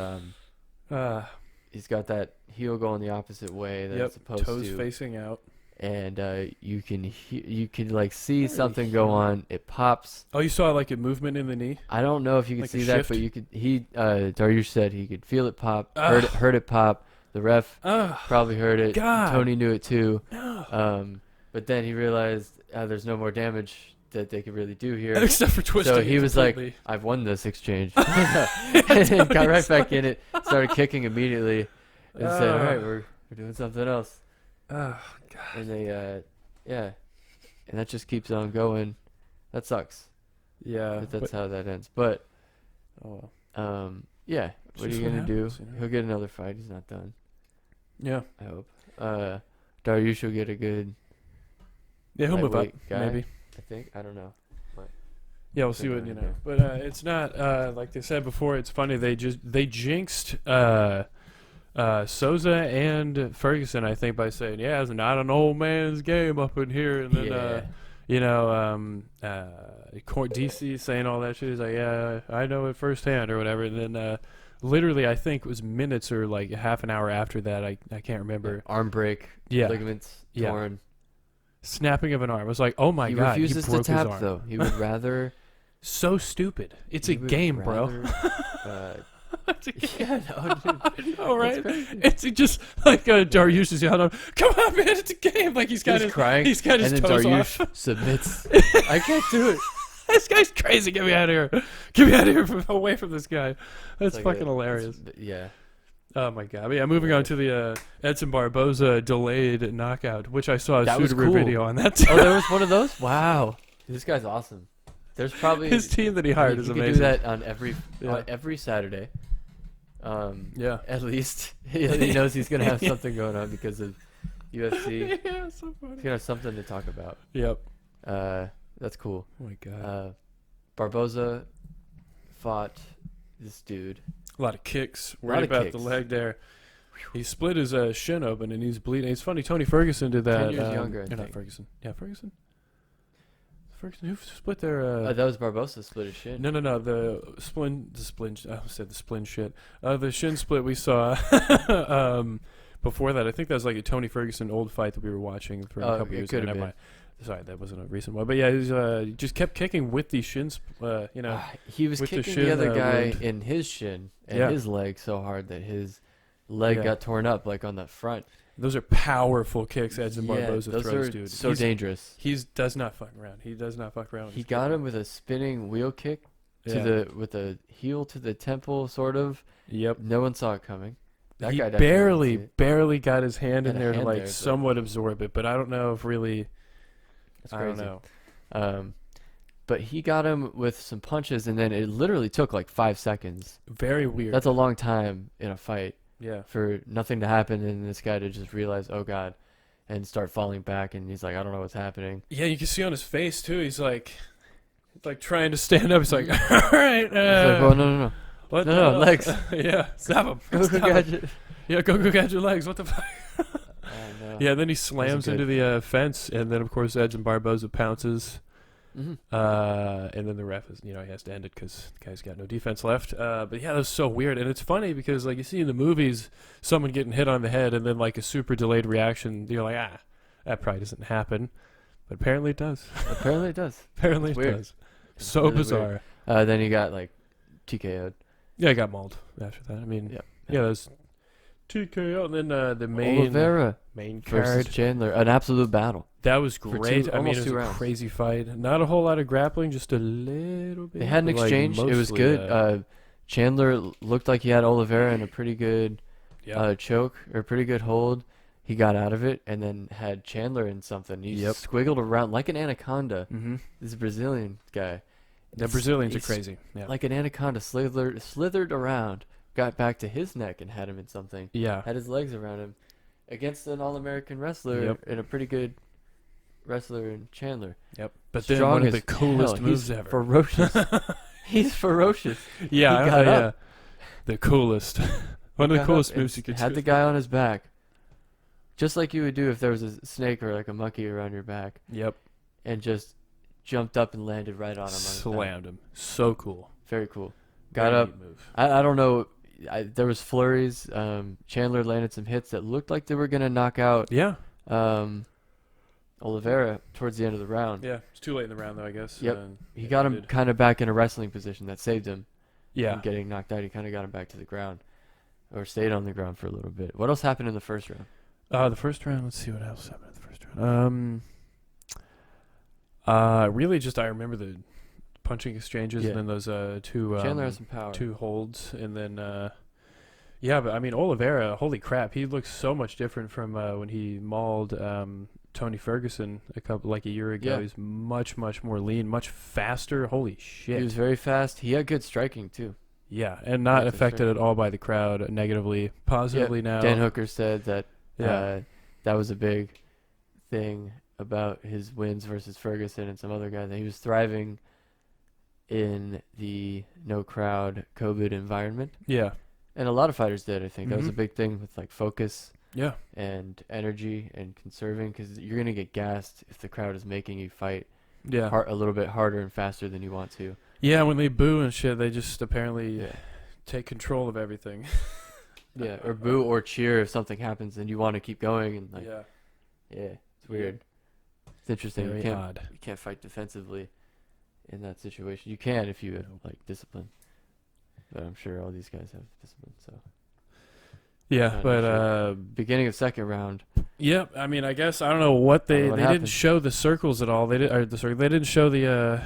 he's got that heel going the opposite way that Yep, it's supposed toes to. facing out. And you can like see something go on. It pops. Oh, you saw like a movement in the knee? I don't know if you could Like a see that, but shift? you could. Dariush said he could feel it pop, Ugh. heard it pop. The ref Ugh. probably heard it. God. Tony knew it too. No. But then he realized there's no more damage that they could really do here. Except for twisting. So it he was like, completely. I've won this exchange. And got right back in it, started kicking immediately, and said, all right, we're doing something else. Oh, God. And they, yeah. And that just keeps on going. That sucks. Yeah. But that's but- how that ends. But, oh, well. yeah. It's What are just you what going to do? happens, you know? He'll get another fight. He's not done, Yeah. I hope. Dariush will get a good, Yeah, he'll move up. lightweight guy. Maybe. I think. I don't know. Yeah, we'll see Think what around you know. there. But it's not like they said before. It's funny they jinxed Souza and Ferguson, I think, by saying, "Yeah, it's not an old man's game up in here," and then DC saying all that shit. He's like, "Yeah, I know it firsthand," or whatever. And then literally, I think it was minutes or like half an hour after that. I can't remember. Arm break. Yeah. Ligaments Yeah. torn. Snapping of an arm. I was like, "Oh my He God!" refuses he to broke tap his arm. though. He would rather. So stupid. It's he a would game, bro. rather, It's a game. yeah, no, dude. All right, crazy. it's just like Dariush is yelling, "Come on, man! It's a game!" Like he's got He's his crying. He's got his and then toes Dariush off. submits. I can't do it. This guy's crazy. Get me out of here! Get me out of here! Away from this guy. That's It's like fucking hilarious. Yeah. Oh my God! But yeah, moving on to the Edson Barboza delayed knockout, which I saw a That was Sudoku cool. video on that. Oh, there was one of those. Wow. This guy's awesome. There's probably His team that he hired is he amazing. could do that on every Yeah. every Saturday. Yeah. At least he knows he's gonna have something going on because of UFC. Yeah, so funny. He's gonna have something to talk about. Yep. That's cool. Oh my God. Barboza fought this dude. A lot of kicks. Lot Worried of about kicks. the leg there. He split his shin open and he's bleeding. It's funny. Tony Ferguson did that. 10 years younger, I Not think. Ferguson. Yeah, Ferguson. Ferguson. Who split their? That was Barboza split his shin. No. The splin. I said the splin shit. The shin split we saw. Before that, I think that was like a Tony Ferguson old fight that we were watching for a Oh, couple it years could ago. have Never been. mind. Sorry, that wasn't a recent one. But yeah, he just kept kicking with the shins. He was with the kicking shin, the other guy wound. in his shin and Yeah. his leg so hard that his leg Yeah. got torn up like on the front. Those are powerful kicks Edson Barboza those throws, are dude. so dangerous. He does not fuck around. He does not fuck around. He got him with a spinning wheel kick with a heel to the temple, sort of. Yep. No one saw it coming. That He guy definitely didn't see it. barely got his hand in Had a there to hand like there, but- somewhat absorb it, but I don't know if really. That's I don't crazy. know. But he got him with some punches, and then it literally took like 5 seconds. Very weird. That's a long time in a fight yeah. for nothing to happen, and this guy to just realize, oh god, and start falling back, and he's like, I don't know what's happening. Yeah, you can see on his face too. He's like trying to stand up. He's like, all right, He's like, oh no, what no, the hell?" legs. Yeah, stop him. Go Stop him. gadget. Yeah, go catch your legs. What the fuck? No. Yeah, then he slams good. into the fence, and then of course Edson Barboza pounces. Mhm. And then the ref is, he has to end it because the guy's got no defense left. But yeah, that was so weird, and it's funny because like you see in the movies, someone getting hit on the head, and then like a super delayed reaction. You're like, that probably doesn't happen, but apparently it does. Apparently it does. Apparently It's it weird. does. So really bizarre. weird. Then he got like TKO'd. Yeah, I got mauled after that. I mean, Yep. yeah, that was TKO, and then the main Oliveira main versus card. Chandler, an absolute battle. That was for great. two- I mean, almost it was 2 a rounds. crazy fight. Not a whole lot of grappling, just a little bit. They had an but, like, exchange. It was mostly, good. Chandler looked like he had Oliveira in a pretty good yeah. choke or pretty good hold. He got out of it and then had Chandler in something. He Yep. squiggled around like an anaconda. Mm-hmm. This Brazilian guy. The Brazilians are He's crazy. Yeah. Like an anaconda slithered around, got back to his neck and had him in something. Yeah. Had his legs around him against an All-American wrestler Yep. and a pretty good wrestler in Chandler. Yep. But then Strong one of as the coolest hell. moves He's ever. Ferocious. He's ferocious. Yeah. He got yeah. up. The coolest. One of the Got coolest up moves and you could had do. the guy on his back, just like you would do if there was a snake or like a monkey around your back, Yep. and just jumped up and landed right on him. On his back. Slammed him. So cool. Very cool. Got Very up. neat move. I don't know. There was flurries. Chandler landed some hits that looked like they were gonna knock out Yeah. Oliveira towards the end of the round. Yeah. It's too late in the round though, I guess. Yep. And He yeah, got him did. kind of back in a wrestling position that saved him Yeah. from getting knocked out. He kind of got him back to the ground, or stayed on the ground for a little bit. What else happened in the first round? The first round. Let's see what else happened in the first round. Really, just I remember the punching exchanges, Yeah. and then those two Chandler has some power. two holds, and then yeah. But I mean, Oliveira, holy crap, he looks so much different from when he mauled Tony Ferguson a year ago. Yeah. He's much more lean, much faster. Holy shit. He was very fast. He had good striking too. Yeah, and not That's affected right. at all by the crowd negatively, positively now. Dan Hooker said that Yeah. that was a big thing about his wins versus Ferguson and some other guy, that he was thriving in the no crowd COVID environment. Yeah. And a lot of fighters did, I think. That was a Mhm. big thing with like focus Yeah. and energy and conserving, because you're going to get gassed if the crowd is making you fight Yeah. a little bit harder and faster than you want to. Yeah, when they boo and shit, they just apparently Yeah. take control of everything. Yeah, or boo or cheer if something happens and you want to keep going, and like yeah. it's weird. It's interesting. Very you can't odd. you can't fight defensively in that situation. You can if you have like discipline. But I'm sure all these guys have discipline. So Yeah, Not but sure. Beginning of second round. yeah, I mean, I guess I don't know what they what didn't happened. show the circles at all. They didn't show the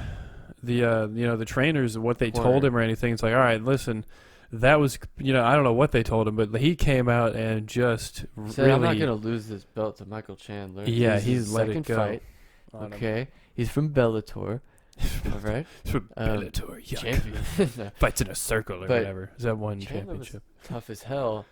trainers what they told Corner. him or anything. It's like, all right, listen, that was I don't know what they told him, but he came out and just Said, really I'm not gonna lose this belt to Michael Chandler. Yeah, This is he's his let it second go fight. on him. Okay, he's from Bellator. All right, From Um, Bellator, yuck. champion. Fights in a circle or But whatever. Is that one Chandler was championship? tough as hell.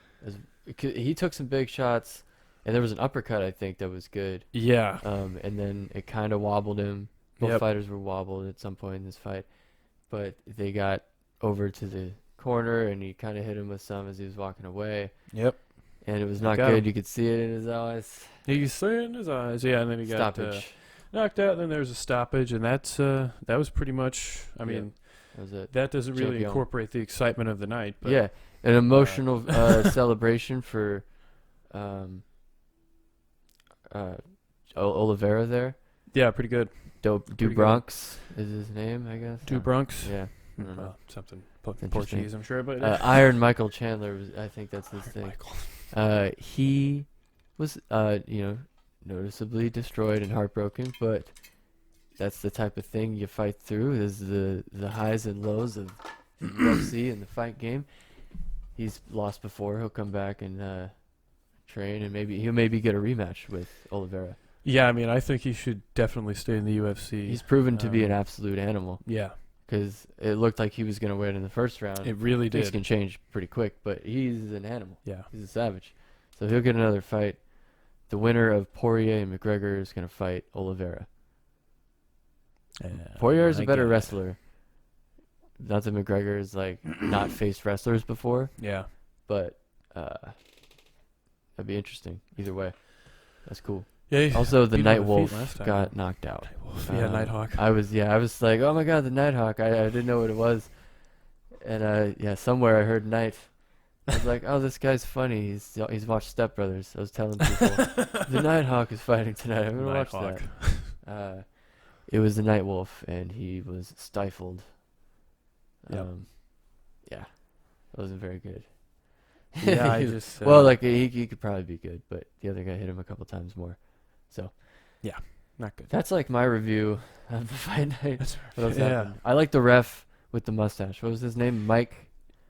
He took some big shots, and there was an uppercut I think that was good. Yeah. And then it kind of wobbled him. Both Yep. fighters were wobbled at some point in this fight, but they got over to the corner, and he kind of hit him with some as he was walking away, Yep. and it was not Got good. him. You could see it in his eyes. You can see it in his eyes. Yeah, and then he got Stoppage. knocked out. And then there was a stoppage, and that was pretty much. I mean, That was it. that doesn't really Champion. incorporate the excitement of the night. But Yeah, an emotional celebration for Oliveira there. yeah, pretty good. Du good. Bronx is his name, I guess. Du Bronx. Yeah. I don't know. Well, something Interesting. Portuguese, I'm sure, but Iron Michael Chandler, I think that's his thing. Michael. He was, noticeably destroyed and heartbroken, but that's the type of thing you fight through, is the highs and lows of the UFC and the fight game. He's lost before. He'll come back and train, and he'll maybe get a rematch with Oliveira. Yeah, I mean, I think he should definitely stay in the UFC. He's proven to be an absolute animal. Yeah. Because it looked like he was going to win in the first round. It really Things did. can change pretty quick, but he's an animal. Yeah. He's a savage. So he'll get another fight. The winner of Poirier and McGregor is going to fight Oliveira. Poirier is a better wrestler. Not that McGregor is like not faced wrestlers before. Yeah. But that'd be interesting. Either way, that's cool. Yeah. Also, the beat him on Night feet last Wolf time. got knocked out. Yeah, Nighthawk. I was like, oh my god, the Nighthawk. I didn't know what it was, and somewhere I heard Night. I was like, oh, this guy's funny. He's watched Step Brothers. I was telling people the Nighthawk is fighting tonight. I'm gonna watch that. It was the Night Wolf, and he was stifled. Yep. Yeah, it wasn't very good. Yeah, I just well, like he could probably be good, but the other guy hit him a couple times more. So yeah, not good. that's like my review of the fight night. What else Yeah. happened? I like the ref with the mustache. What was his name? Mike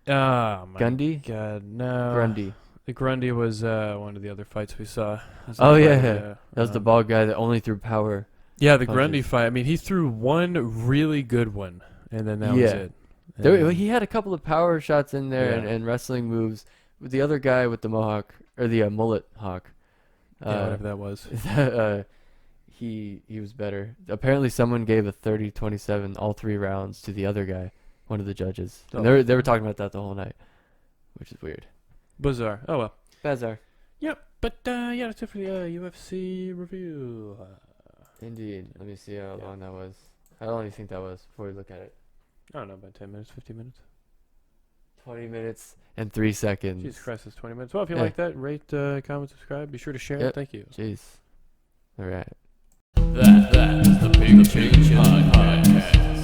Oh my Gundy? God, no. Grundy. The Grundy was one of the other fights we saw. Oh yeah, that was the bald guy that only threw power. Yeah, the punches. Grundy fight. I mean, he threw one really good one, and then that was Yeah. it. He had a couple of power shots in there Yeah. and wrestling moves. With the other guy with the mohawk or the mullet hawk, whatever that was. he was better. Apparently, someone gave a 30-27 all 3 rounds to the other guy, one of the judges. And they were talking about that the whole night, which is weird. Bizarre. Oh well. Bizarre. Yep. But yeah, that's it for the UFC review. Indeed. Let me see how long that was. How long do you think that was before we look at it? I don't know, about 10 minutes, 15 minutes. 20 minutes and 3 seconds. Jesus Christ, it's 20 minutes. Well, if you Yeah. like that, rate, comment, subscribe. Be sure to share it. Yep. Thank you. Jeez. All right. That is the Big Change Podcast.